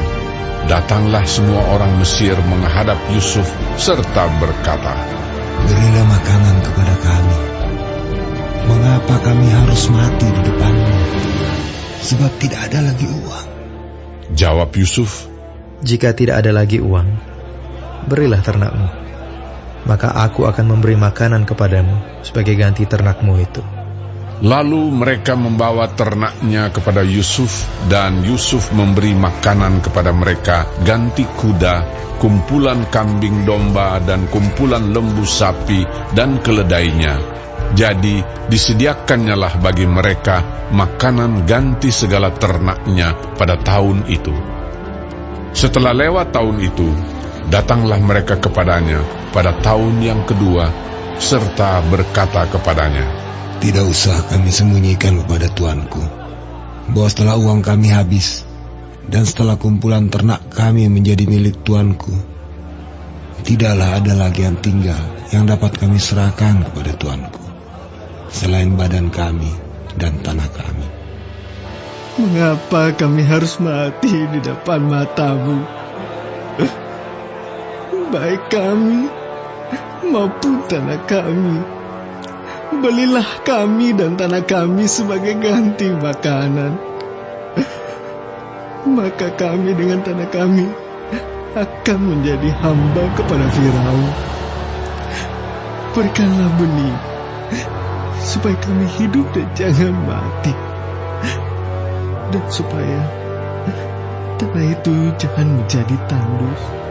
datanglah semua orang Mesir menghadap Yusuf serta berkata, "Berilah makanan kepada kami. Mengapa kami harus mati di depanmu? Sebab tidak ada lagi uang." Jawab Yusuf, "Jika tidak ada lagi uang, berilah ternakmu. Maka aku akan memberi makanan kepadamu sebagai ganti ternakmu itu." Lalu mereka membawa ternaknya kepada Yusuf, dan Yusuf memberi makanan kepada mereka ganti kuda, kumpulan kambing domba, dan kumpulan lembu sapi dan keledainya. Jadi disediakannyalah bagi mereka makanan ganti segala ternaknya pada tahun itu. Setelah lewat tahun itu, datanglah mereka kepadanya pada tahun yang kedua, serta berkata kepadanya, "Tidak usah kami sembunyikan kepada tuanku, bahwa setelah uang kami habis, dan setelah kumpulan ternak kami menjadi milik tuanku, tidaklah ada lagi yang tinggal yang dapat kami serahkan kepada tuanku, selain badan kami dan tanah kami." Mengapa kami harus mati di depan matamu? Baik kami maupun tanah kami, belilah kami dan tanah kami sebagai ganti makanan. Maka kami dengan tanah kami akan menjadi hamba kepada Firaun. Berikanlah benih, supaya kami hidup dan jangan mati, dan supaya tanah itu jangan menjadi tandus.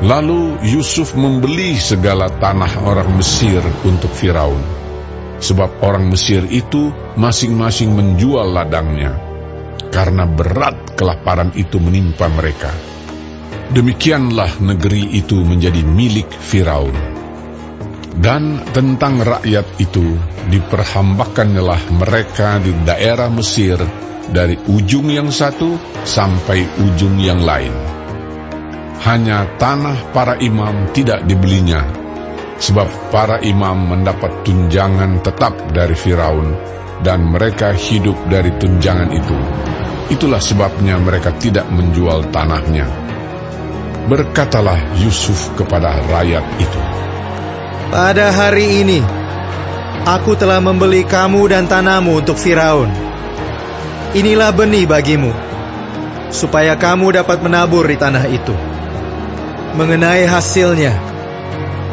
Lalu Yusuf membeli segala tanah orang Mesir untuk Firaun, sebab orang Mesir itu masing-masing menjual ladangnya, karena berat kelaparan itu menimpa mereka. Demikianlah negeri itu menjadi milik Firaun. Dan tentang rakyat itu, diperhambakannyalah mereka di daerah Mesir, dari ujung yang satu sampai ujung yang lain. Hanya tanah para imam tidak dibelinya, sebab para imam mendapat tunjangan tetap dari Firaun, dan mereka hidup dari tunjangan itu. Itulah sebabnya mereka tidak menjual tanahnya. Berkatalah Yusuf kepada rakyat itu, "Pada hari ini, aku telah membeli kamu dan tanahmu untuk Firaun. Inilah benih bagimu, supaya kamu dapat menabur di tanah itu. Mengenai hasilnya,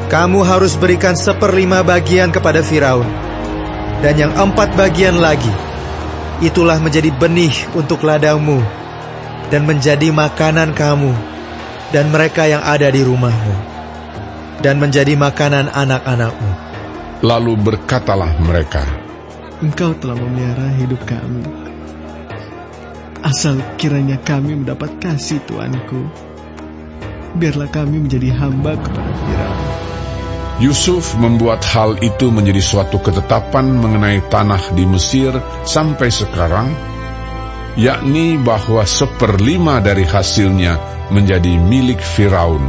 kamu harus berikan 1/5 bagian kepada Firaun, dan yang 4 bagian lagi, itulah menjadi benih untuk ladangmu, dan menjadi makanan kamu dan mereka yang ada di rumahmu, dan menjadi makanan anak-anakmu." Lalu berkatalah mereka, "Engkau telah memelihara hidup kami. Asal kiranya kami mendapat kasih Tuanku, biarlah kami menjadi hamba kepada Firaun." Yusuf membuat hal itu menjadi suatu ketetapan mengenai tanah di Mesir sampai sekarang, yakni bahwa 1/5 dari hasilnya menjadi milik Firaun.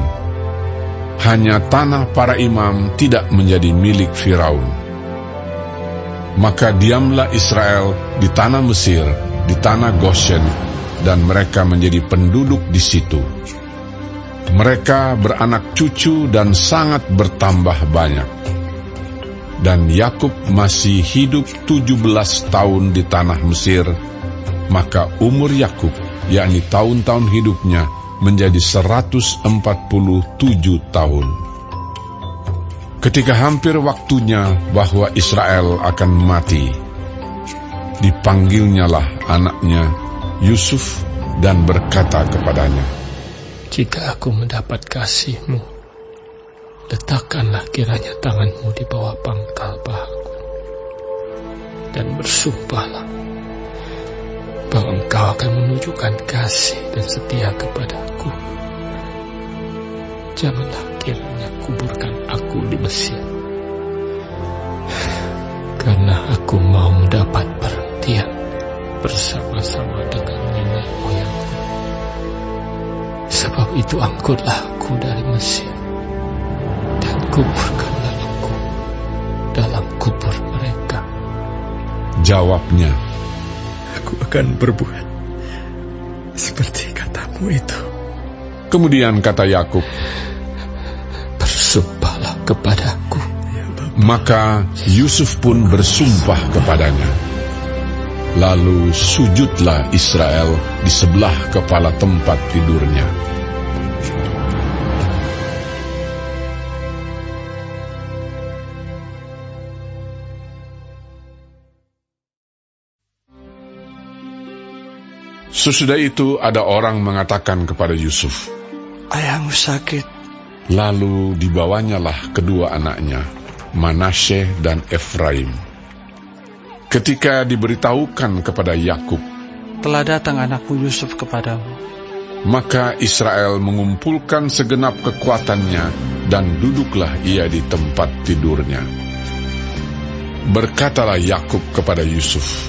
Hanya tanah para imam tidak menjadi milik Firaun. Maka diamlah Israel di tanah Mesir, di tanah Goshen, dan mereka menjadi penduduk di situ. Mereka beranak cucu dan sangat bertambah banyak. Dan Yakub masih hidup 17 tahun di tanah Mesir, maka umur Yakub, yakni tahun-tahun hidupnya, menjadi 147 tahun. Ketika hampir waktunya bahwa Israel akan mati, dipanggilnyalah anaknya Yusuf dan berkata kepadanya, "Jika aku mendapat kasih-Mu, letakkanlah kiranya tangan-Mu di bawah pangkal pahaku, dan bersumpahlah Apa engkau akan menunjukkan kasih dan setia kepadaku? Janganlah kiranya kuburkan aku di Mesir, karena aku mau mendapat perhentian bersama-sama dengan nenek moyangku. Sebab itu angkutlah aku dari Mesir, dan kuburkanlah aku dalam kubur mereka. Jawabnya, Aku akan berbuat seperti katamu itu. Kemudian kata Yakub, bersumpahlah kepadaku. Maka Yusuf pun bersumpah kepadanya. Lalu sujudlah Israel di sebelah kepala tempat tidurnya. Sesudah itu ada orang mengatakan kepada Yusuf, Ayahmu sakit. Lalu dibawanyalah kedua anaknya, Manasye dan Efraim. Ketika diberitahukan kepada Yakub, Telah datang anakmu Yusuf kepadamu. maka Israel mengumpulkan segenap kekuatannya dan duduklah ia di tempat tidurnya. Berkatalah Yakub kepada Yusuf,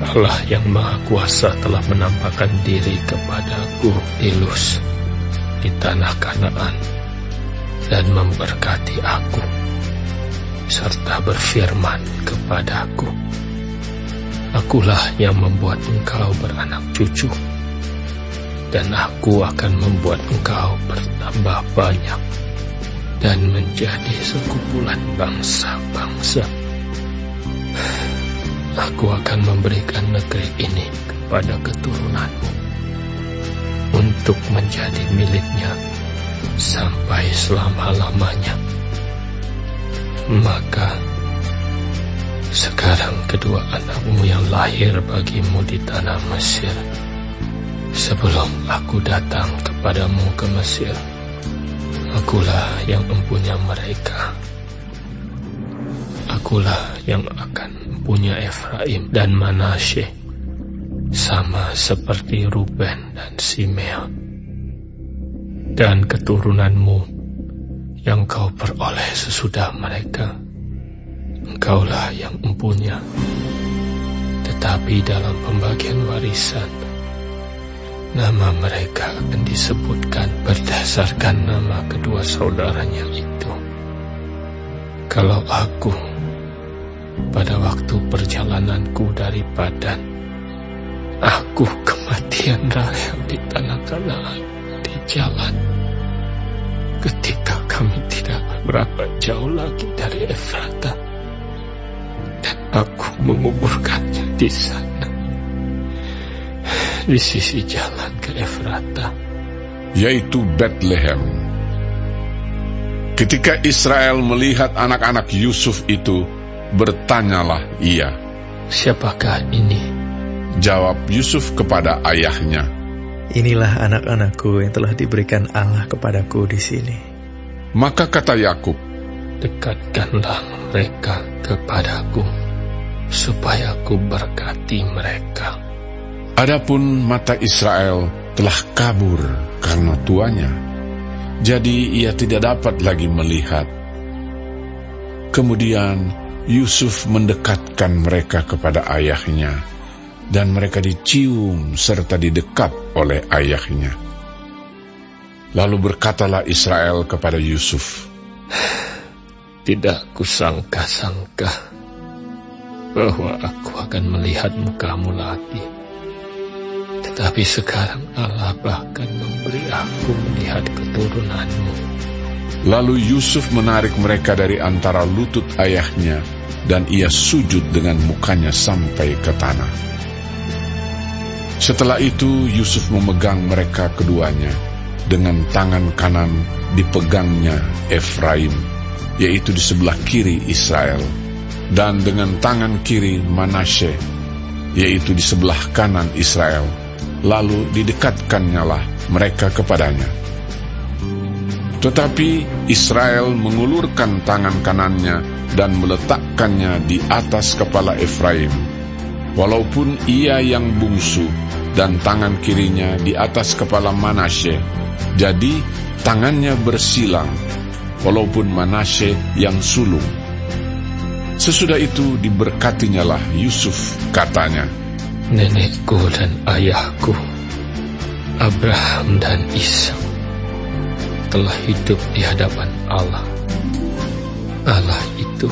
Allah yang Maha Kuasa telah menampakkan diri kepadaku di Luz, di tanah Kanaan, dan memberkati aku, serta berfirman kepadaku, Akulah yang membuat engkau beranak cucu, dan aku akan membuat engkau bertambah banyak, dan menjadi sekumpulan bangsa-bangsa. Aku akan memberikan negeri ini kepada keturunanmu untuk menjadi miliknya sampai selama-lamanya. Maka sekarang kedua anakmu yang lahir bagimu di tanah Mesir, sebelum aku datang kepadamu ke Mesir, akulah yang mempunyai mereka. Akulah yang akan mempunyai Efraim dan Manasye, sama seperti Ruben dan Simeon. Dan keturunanmu yang kau peroleh sesudah mereka, engkaulah yang mempunyai. Tetapi dalam pembagian warisan, nama mereka akan disebutkan berdasarkan nama kedua saudaranya itu. Kalau aku pada waktu perjalananku dari Padan, aku kematian Rahel di tanah Kanaan di jalan, ketika kami tidak berapa jauh lagi dari Efrata, dan aku menguburkannya di sana, di sisi jalan ke Efrata, yaitu Bethlehem. Ketika Israel melihat anak-anak Yusuf itu, bertanyalah ia, siapakah ini? Jawab Yusuf kepada ayahnya, Inilah anak-anakku yang telah diberikan Allah kepadaku di sini. Maka kata Yakub, dekatkanlah mereka kepadaku, supaya aku berkati mereka. Adapun mata Israel telah kabur karena tuanya, jadi ia tidak dapat lagi melihat. Kemudian Yusuf mendekatkan mereka kepada ayahnya, dan mereka dicium serta didekat oleh ayahnya. Lalu berkatalah Israel kepada Yusuf, tidak kusangka-sangka bahwa aku akan melihat mukamu lagi. Tetapi sekarang Allah bahkan memberi aku melihat keturunanmu. Lalu Yusuf menarik mereka dari antara lutut ayahnya, dan ia sujud dengan mukanya sampai ke tanah. Setelah itu Yusuf memegang mereka keduanya, dengan tangan kanan dipegangnya Efraim, yaitu di sebelah kiri Israel, dan dengan tangan kiri Manasye, yaitu di sebelah kanan Israel. Lalu didekatkannyalah mereka kepadanya. Tetapi Israel mengulurkan tangan kanannya dan meletakkannya di atas kepala Efraim, walaupun ia yang bungsu dan tangan kirinya di atas kepala Manasye, jadi tangannya bersilang, walaupun Manasye yang sulung. Sesudah itu diberkatinyalah Yusuf, katanya, nenekku dan ayahku, Abraham dan Ishak, telah hidup di hadapan Allah. Allah itu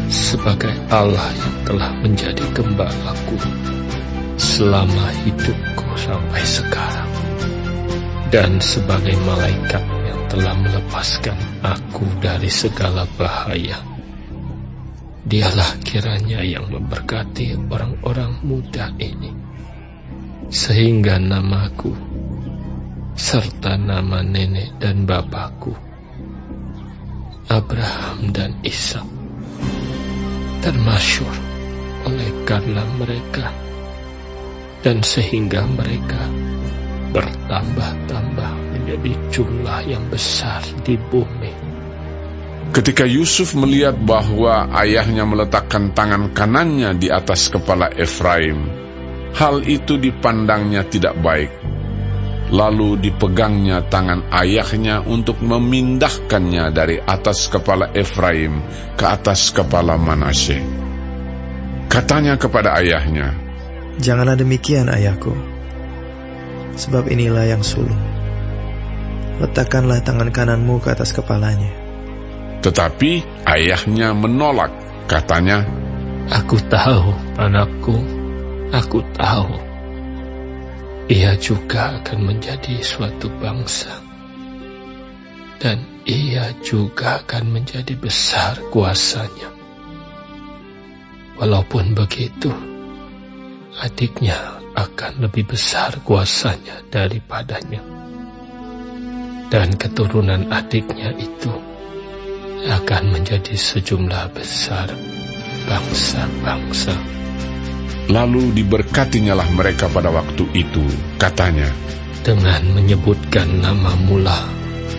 sebagai Allah yang telah menjadi gembalaku selama hidupku sampai sekarang, dan sebagai malaikat yang telah melepaskan aku dari segala bahaya. Dialah kiranya yang memberkati orang-orang muda ini, sehingga namaku serta nama nenek dan bapakku, Abraham dan Ishak, termasyhur oleh karena mereka, dan sehingga mereka bertambah-tambah menjadi jumlah yang besar di bumi. Ketika Yusuf melihat bahwa ayahnya meletakkan tangan kanannya di atas kepala Efraim, hal itu dipandangnya tidak baik. Lalu dipegangnya tangan ayahnya untuk memindahkannya dari atas kepala Efraim ke atas kepala Manasye. Katanya kepada ayahnya, "Janganlah demikian, ayahku, sebab inilah yang sulung. Letakkanlah tangan kananmu ke atas kepalanya." Tetapi ayahnya menolak, katanya, "Aku tahu, anakku, aku tahu. Ia juga akan menjadi suatu bangsa, dan ia juga akan menjadi besar kuasanya. Walaupun begitu, adiknya akan lebih besar kuasanya daripadanya, dan keturunan adiknya itu akan menjadi sejumlah besar bangsa-bangsa." Lalu diberkatinyalah mereka pada waktu itu, katanya, "Dengan menyebutkan namamu lah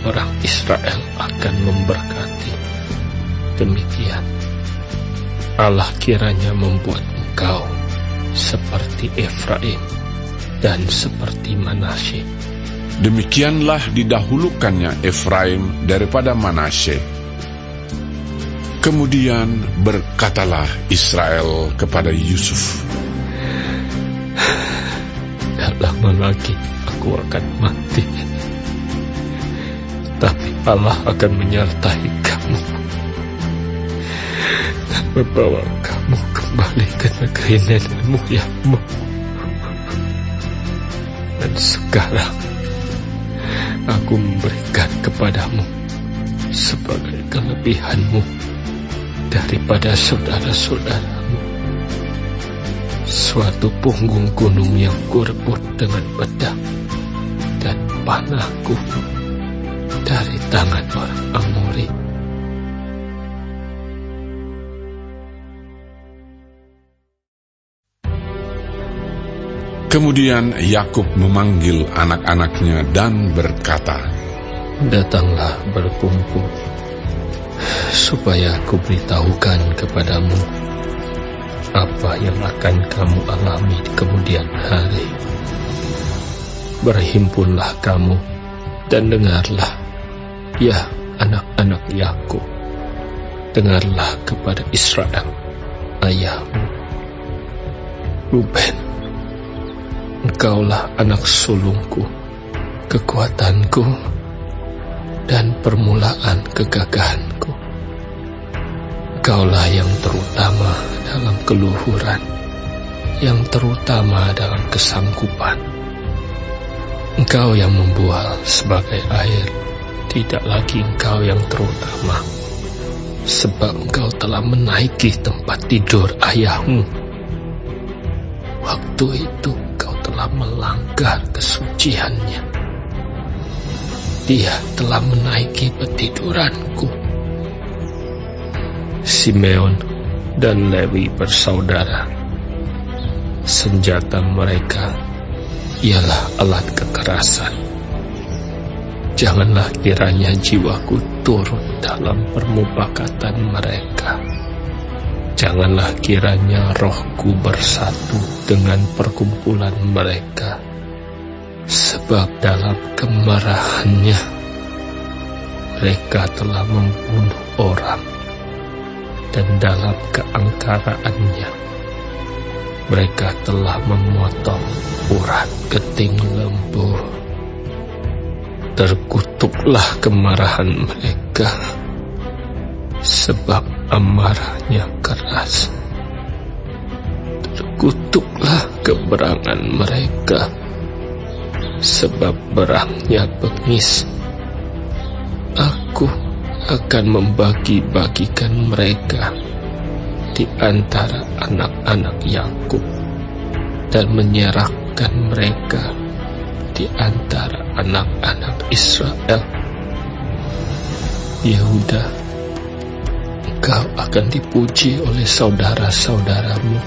orang Israel akan memberkati. Demikian Allah kiranya membuat engkau seperti Efraim dan seperti Manasye." Demikianlah didahulukannya Efraim daripada Manasye. Kemudian berkatalah Israel kepada Yusuf, "Tak lama lagi aku akan mati, tapi Allah akan menyertai kamu dan membawa kamu kembali ke negeri nenek moyangmu. Dan sekarang aku memberikan kepadamu sebagai kelebihanmu daripada saudara-saudaramu suatu punggung gunung yang kurebut dengan pedang dan panahku dari tangan orang Amori." Kemudian Yakub memanggil anak-anaknya dan berkata, "Datanglah berkumpul, supaya aku beritahukan kepadamu apa yang akan kamu alami di kemudian hari. Berhimpunlah kamu dan dengarlah, ya anak-anak Yakub, dengarlah kepada Israel, ayahmu. Ruben, engkaulah anak sulungku, kekuatanku, dan permulaan kegagahanku. Engkaulah yang terutama dalam keluhuran, yang terutama dalam kesanggupan. Engkau yang membual sebagai air, tidak lagi engkau yang terutama, sebab engkau telah menaiki tempat tidur ayahmu. Waktu itu engkau telah melanggar kesuciannya. Dia telah menaiki petiduranku. Simeon dan Lewi bersaudara. Senjata mereka ialah alat kekerasan. Janganlah kiranya jiwaku turut dalam permupakatan mereka. Janganlah kiranya rohku bersatu dengan perkumpulan mereka, sebab dalam kemarahannya mereka telah membunuh orang, dan dalam keangkaraannya mereka telah memotong urat keting lembu. Terkutuklah kemarahan mereka, sebab amarahnya keras. Terkutuklah keberangan mereka, sebab berangnya bengis. Aku akan membagi-bagikan mereka di antara anak-anak Yakub dan menyerahkan mereka di antara anak-anak Israel. Yehuda, engkau akan dipuji oleh saudara-saudaramu.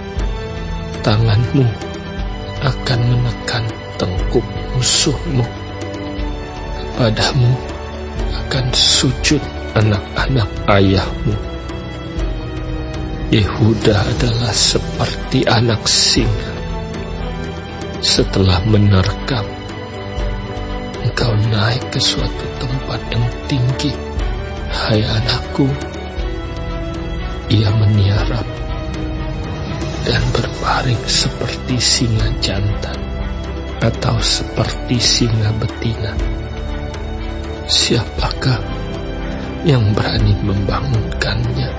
Tanganmu akan menekan tengkuk musuhmu. Kepadamu akan sujud anak-anak ayahmu. Yehuda adalah seperti anak singa. Setelah menerkam, engkau naik ke suatu tempat yang tinggi. Hai anakku, ia meniarap dan berbaring seperti singa jantan atau seperti singa betina. Siapakah yang berani membangunkannya?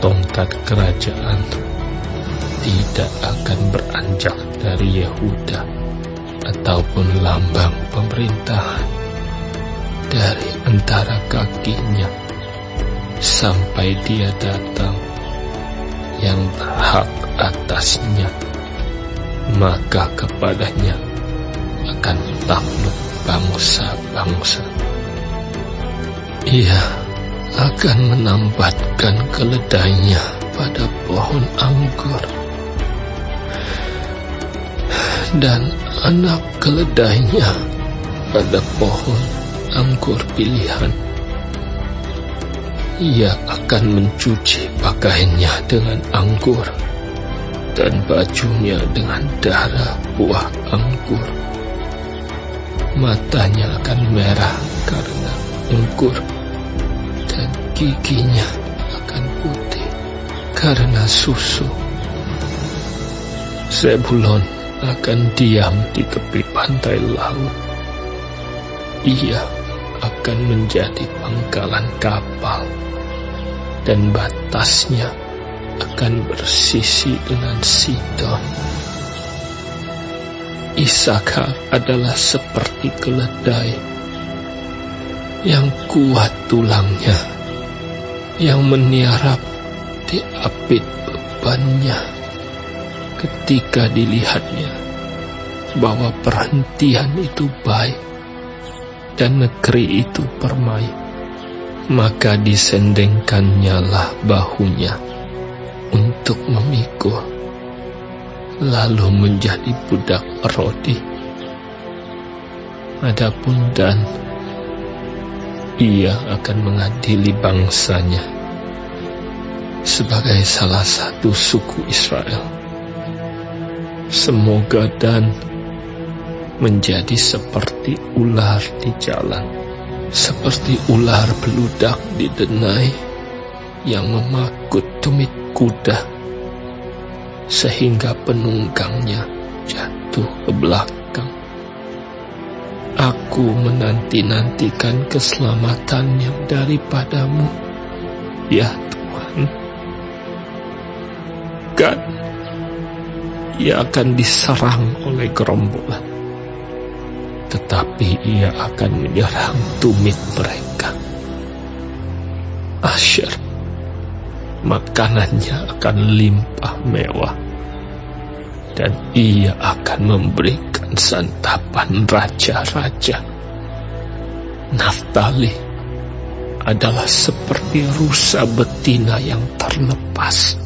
Tongkat kerajaan tidak akan beranjak dari Yehuda, ataupun lambang pemerintahan dari antara kakinya, sampai dia datang yang berhak atasnya, maka kepadanya akan takluk bangsa-bangsa. Ia akan menambatkan keledainya pada pohon anggur, dan anak keledainya pada pohon anggur pilihan. Ia akan mencuci pakaiannya dengan anggur, dan bajunya dengan darah buah anggur. Matanya akan merah karena anggur, dan giginya akan putih karena susu. Zebulon akan diam di tepi pantai laut. Ia akan menjadi pangkalan kapal, dan batasnya akan bersisi dengan Sidon. Isakar adalah seperti keledai yang kuat tulangnya, yang meniarap di apit bebannya. Ketika dilihatnya bahwa perhentian itu baik dan negeri itu permai, maka disendengkannyalah bahunya untuk memikul, lalu menjadi budak Rodi. Adapun Dan, ia akan mengadili bangsanya sebagai salah satu suku Israel. Semoga Dan menjadi seperti ular di jalan, seperti ular beludak di denai yang memakut tumit kuda, sehingga penunggangnya jatuh ke belakang. Aku menanti-nantikan keselamatannya daripadamu, ya Tuhan. Kan ia akan diserang oleh gerombolan, tetapi ia akan menyerang tumit mereka. Asher, makanannya akan limpah mewah, dan ia akan memberikan santapan raja-raja. Naftali adalah seperti rusa betina yang terlepas.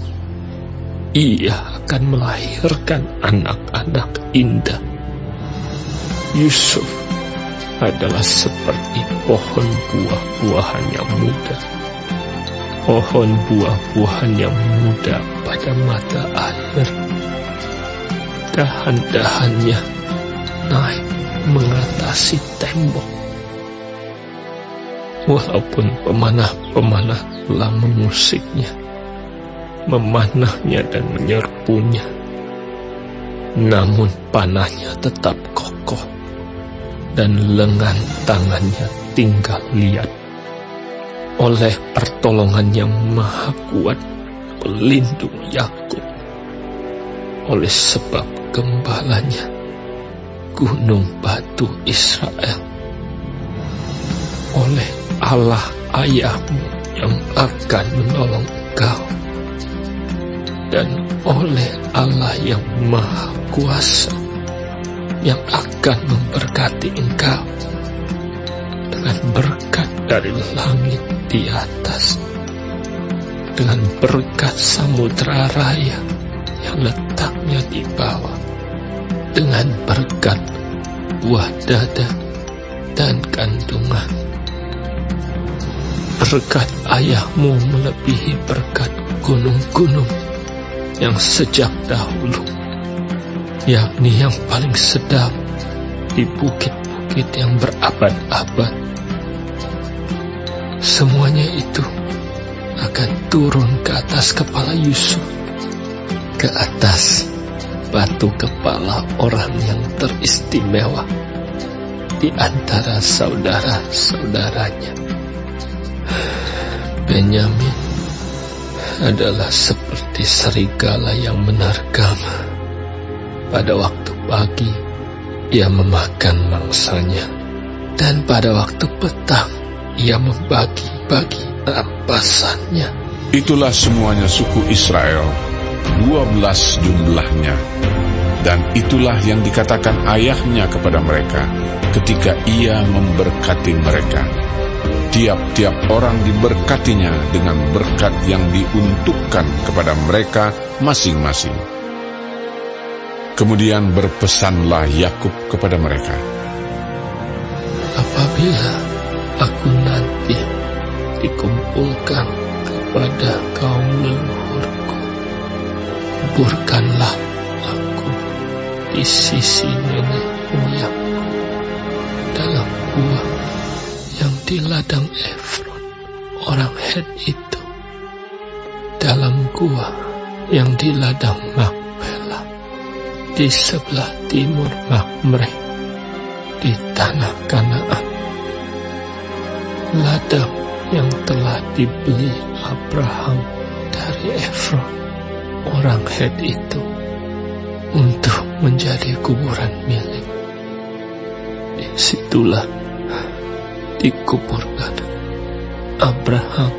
Ia akan melahirkan anak-anak indah. Yusuf adalah seperti pohon buah-buahan yang muda. pohon buah-buahan yang muda pada mata air. Dahan-dahannya naik mengatasi tembok. Walaupun pemanah-pemanah telah mengusiknya, memanahnya dan menyerbunya, namun panahnya tetap kokoh dan lengan tangannya tinggal liat. Oleh pertolongan yang maha kuat pelindung Yakub, oleh sebab gembalanya gunung batu Israel, oleh Allah ayahmu yang akan menolong engkau, dan oleh Allah yang maha kuasa yang akan memberkati engkau dengan berkat dari langit di atas, dengan berkat samudra raya yang letaknya di bawah, dengan berkat buah dada dan kandungan. Berkat ayahmu melebihi berkat gunung-gunung yang sejak dahulu, yakni yang paling sedap di bukit-bukit yang berabad-abad. Semuanya itu akan turun ke atas kepala Yusuf, ke atas batu kepala orang yang teristimewa di antara saudara-saudaranya. Benyamin adalah seperti serigala yang menerkam. Pada waktu pagi ia memakan mangsanya, dan pada waktu petang ia membagi-bagi rampasannya. Itulah semuanya suku Israel, 12 jumlahnya. Dan itulah yang dikatakan ayahnya kepada mereka ketika ia memberkati mereka. Tiap-tiap orang diberkatinya dengan berkat yang diuntukkan kepada mereka masing-masing. Kemudian berpesanlah Yakub kepada mereka, apabila aku nanti dikumpulkan kepada kaum leluhurku, kuburkanlah aku di sisi nenek moyangku dalam gua yang di ladang Efron orang Het itu, dalam gua yang di ladang Makpela di sebelah timur Mamre di tanah Kanaan, ladang yang telah dibeli Abraham dari Efron orang Het itu untuk menjadi kuburan milik. Disitulah dikuburkan Abraham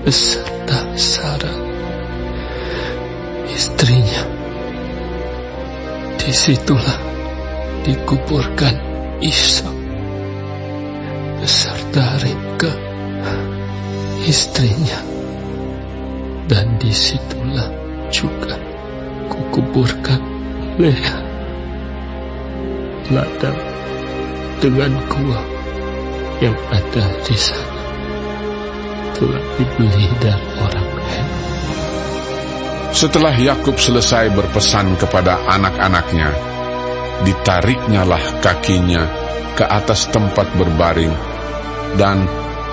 beserta Sarah istrinya. Disitulah dikuburkan Ishak beserta Ribka istrinya, dan disitulah juga kukuburkan Lea. Ladang dengan gua yang ada di sana telah dibeli dari orang Het. Setelah Yakub selesai berpesan kepada anak-anaknya, ditariknyalah kakinya ke atas tempat berbaring, dan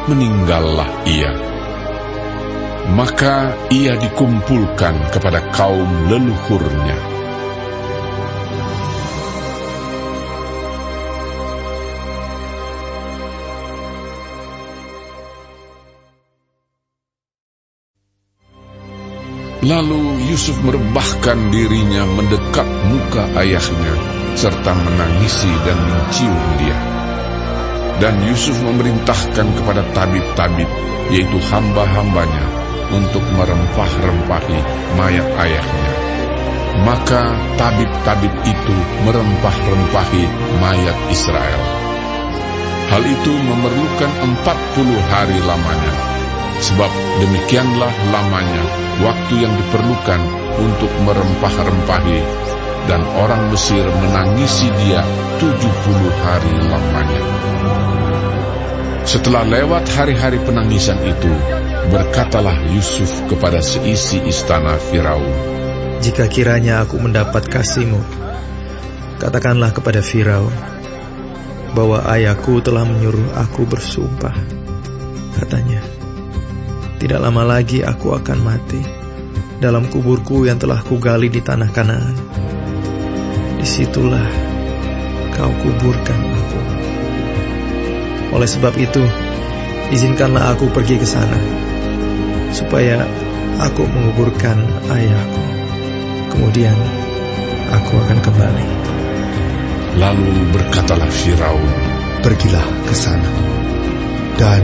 meninggallah ia. Maka ia dikumpulkan kepada kaum leluhurnya. Lalu Yusuf merebahkan dirinya mendekat muka ayahnya, serta menangisi dan mencium dia. Dan Yusuf memerintahkan kepada tabib-tabib, yaitu hamba-hambanya, untuk merempah-rempahi mayat ayahnya. Maka tabib-tabib itu merempah-rempahi mayat Israel. Hal itu memerlukan 40 hari lamanya, sebab demikianlah lamanya waktu yang diperlukan untuk merempah-rempahi, dan orang Mesir menangisi dia 70 hari lamanya. Setelah lewat hari-hari penangisan itu, berkatalah Yusuf kepada seisi istana Firaun, "Jika kiranya aku mendapat kasih-Mu, katakanlah kepada Firaun bahwa ayahku telah menyuruh aku bersumpah. Katanya, tidak lama lagi aku akan mati dalam kuburku yang telah kugali di tanah Kanaan. Disitulah kau kuburkan aku. Oleh sebab itu, izinkanlah aku pergi ke sana, supaya aku menguburkan ayahku. Kemudian aku akan kembali." Lalu berkatalah Firaun, "Pergilah ke sana, dan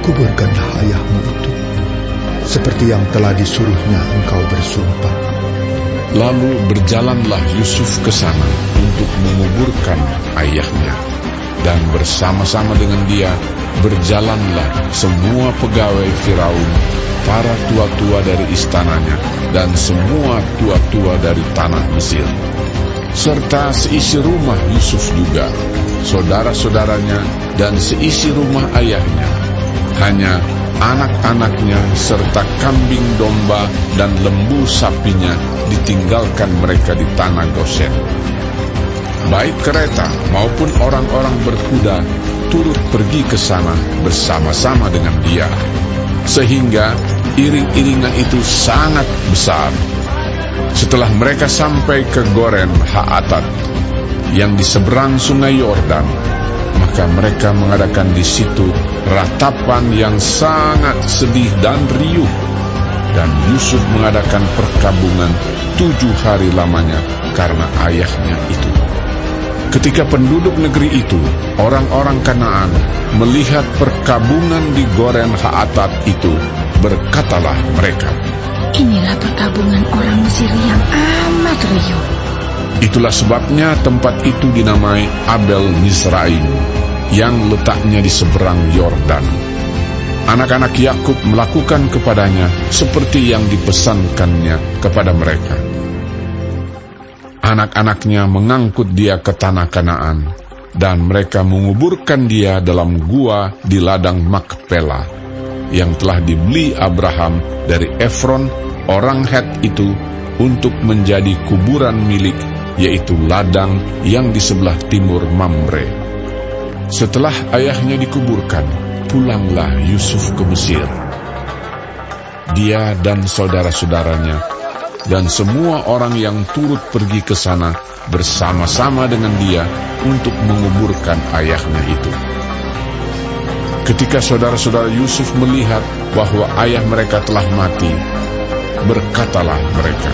kuburkanlah ayahmu itu, seperti yang telah disuruhnya engkau bersumpah." Lalu berjalanlah Yusuf ke sana untuk menguburkan ayahnya, dan bersama-sama dengan dia berjalanlah semua pegawai Firaun, para tua-tua dari istananya, dan semua tua-tua dari tanah Mesir, serta seisi rumah Yusuf juga, saudara-saudaranya, dan seisi rumah ayahnya. Hanya anak-anaknya serta kambing domba dan lembu sapinya ditinggalkan mereka di tanah Gosen. Baik kereta maupun orang-orang berkuda turut pergi ke sana bersama-sama dengan dia, sehingga iring-iringan itu sangat besar. Setelah mereka sampai ke Goren Haatat yang di seberang sungai Yordan, maka mereka mengadakan di situ ratapan yang sangat sedih dan riuh, dan Yusuf mengadakan perkabungan 7 hari lamanya karena ayahnya itu. Ketika penduduk negeri itu, orang-orang Kanaan, melihat perkabungan di Goren Haatat itu, berkatalah mereka, "Inilah perkabungan orang Mesir yang amat riuh." Itulah sebabnya tempat itu dinamai Abel Mizraim, yang letaknya di seberang Yordan. Anak-anak Yakub melakukan kepadanya seperti yang dipesankannya kepada mereka. Anak-anaknya mengangkut dia ke tanah Kanaan, dan mereka menguburkan dia dalam gua di ladang Makpela, yang telah dibeli Abraham dari Efron, orang Het itu, untuk menjadi kuburan milik, yaitu ladang yang di sebelah timur Mamre. Setelah ayahnya dikuburkan, pulanglah Yusuf ke Mesir. Dia dan saudara-saudaranya dan semua orang yang turut pergi ke sana bersama-sama dengan dia untuk menguburkan ayahnya itu. Ketika saudara-saudara Yusuf melihat bahwa ayah mereka telah mati, berkatalah mereka,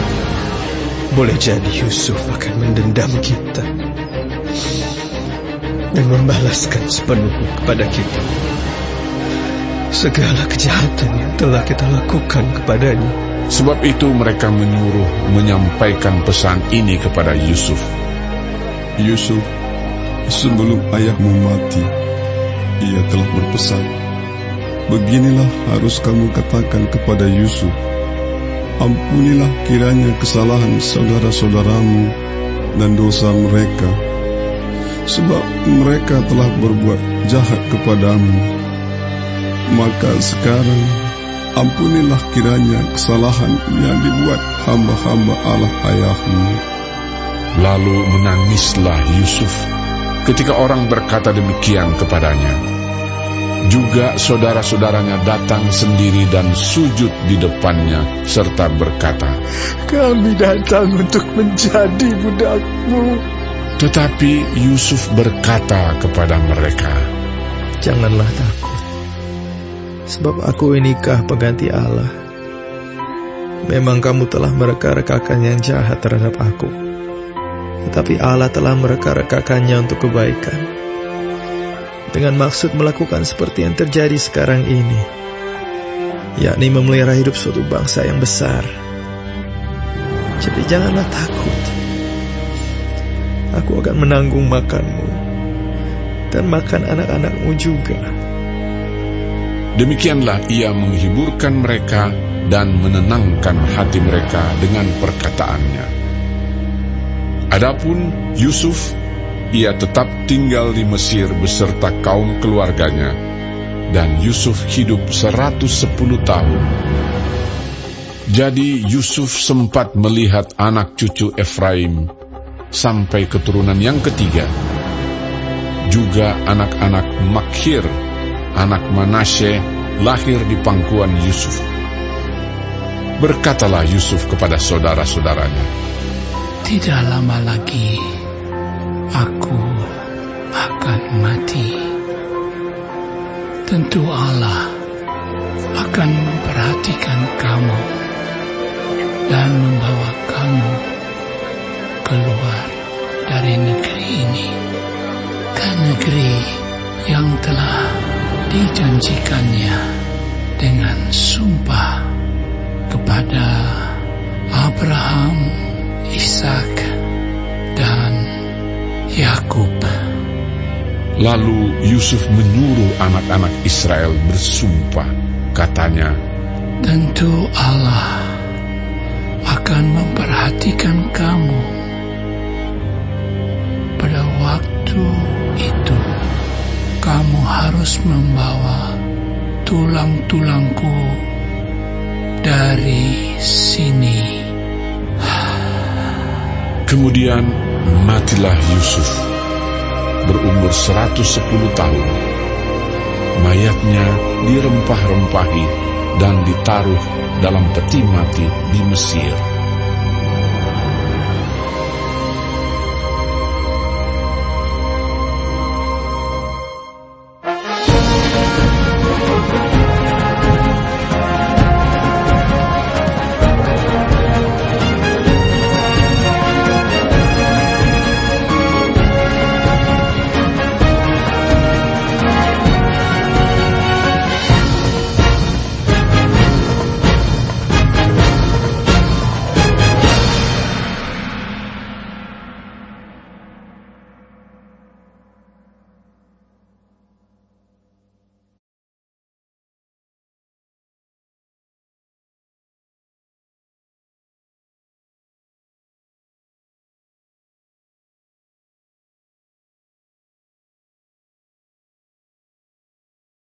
"Boleh jadi Yusuf akan mendendam kita dan membalaskan sepenuhnya kepada kita segala kejahatan yang telah kita lakukan kepadanya." Sebab itu mereka menyuruh menyampaikan pesan ini kepada Yusuf. "Yusuf, sebelum ayahmu mati, ia telah berpesan, beginilah harus kamu katakan kepada Yusuf, ampunilah kiranya kesalahan saudara-saudaramu dan dosa mereka, sebab mereka telah berbuat jahat kepadamu. Maka sekarang ampunilah kiranya kesalahan yang dibuat hamba-hamba Allah ayahmu." Lalu menangislah Yusuf ketika orang berkata demikian kepadanya. Juga saudara-saudaranya datang sendiri dan sujud di depannya serta berkata, "Kami datang untuk menjadi budakmu." Tetapi Yusuf berkata kepada mereka, "Janganlah takut, sebab aku inikah pengganti Allah. Memang kamu telah mereka-rekakan yang jahat terhadap aku, tetapi Allah telah mereka-rekakannya untuk kebaikan, dengan maksud melakukan seperti yang terjadi sekarang ini, yakni memelihara hidup suatu bangsa yang besar. Jadi janganlah takut. Aku akan menanggung makanmu dan makan anak-anakmu juga." Demikianlah ia menghiburkan mereka dan menenangkan hati mereka dengan perkataannya. Adapun Yusuf, ia tetap tinggal di Mesir beserta kaum keluarganya, dan Yusuf hidup 110 tahun. Jadi Yusuf sempat melihat anak cucu Efraim sampai keturunan yang ketiga. Juga anak-anak Makhir, anak Manasye, lahir di pangkuan Yusuf. Berkatalah Yusuf kepada saudara-saudaranya, "Tidak lama lagi aku akan mati. Tentu Allah akan memperhatikan kamu dan membawa kamu keluar dari negeri ini ke negeri yang telah dijanjikannya dengan sumpah kepada Abraham, Ishak, dan Yakub." Lalu Yusuf menyuruh anak-anak Israel bersumpah, katanya, "Tentu Allah akan memperhatikan kamu. Pada waktu itu, kamu harus membawa tulang-tulangku dari sini." Kemudian matilah Yusuf, berumur 110 tahun. Mayatnya dirempah-rempahi dan ditaruh dalam peti mati di Mesir.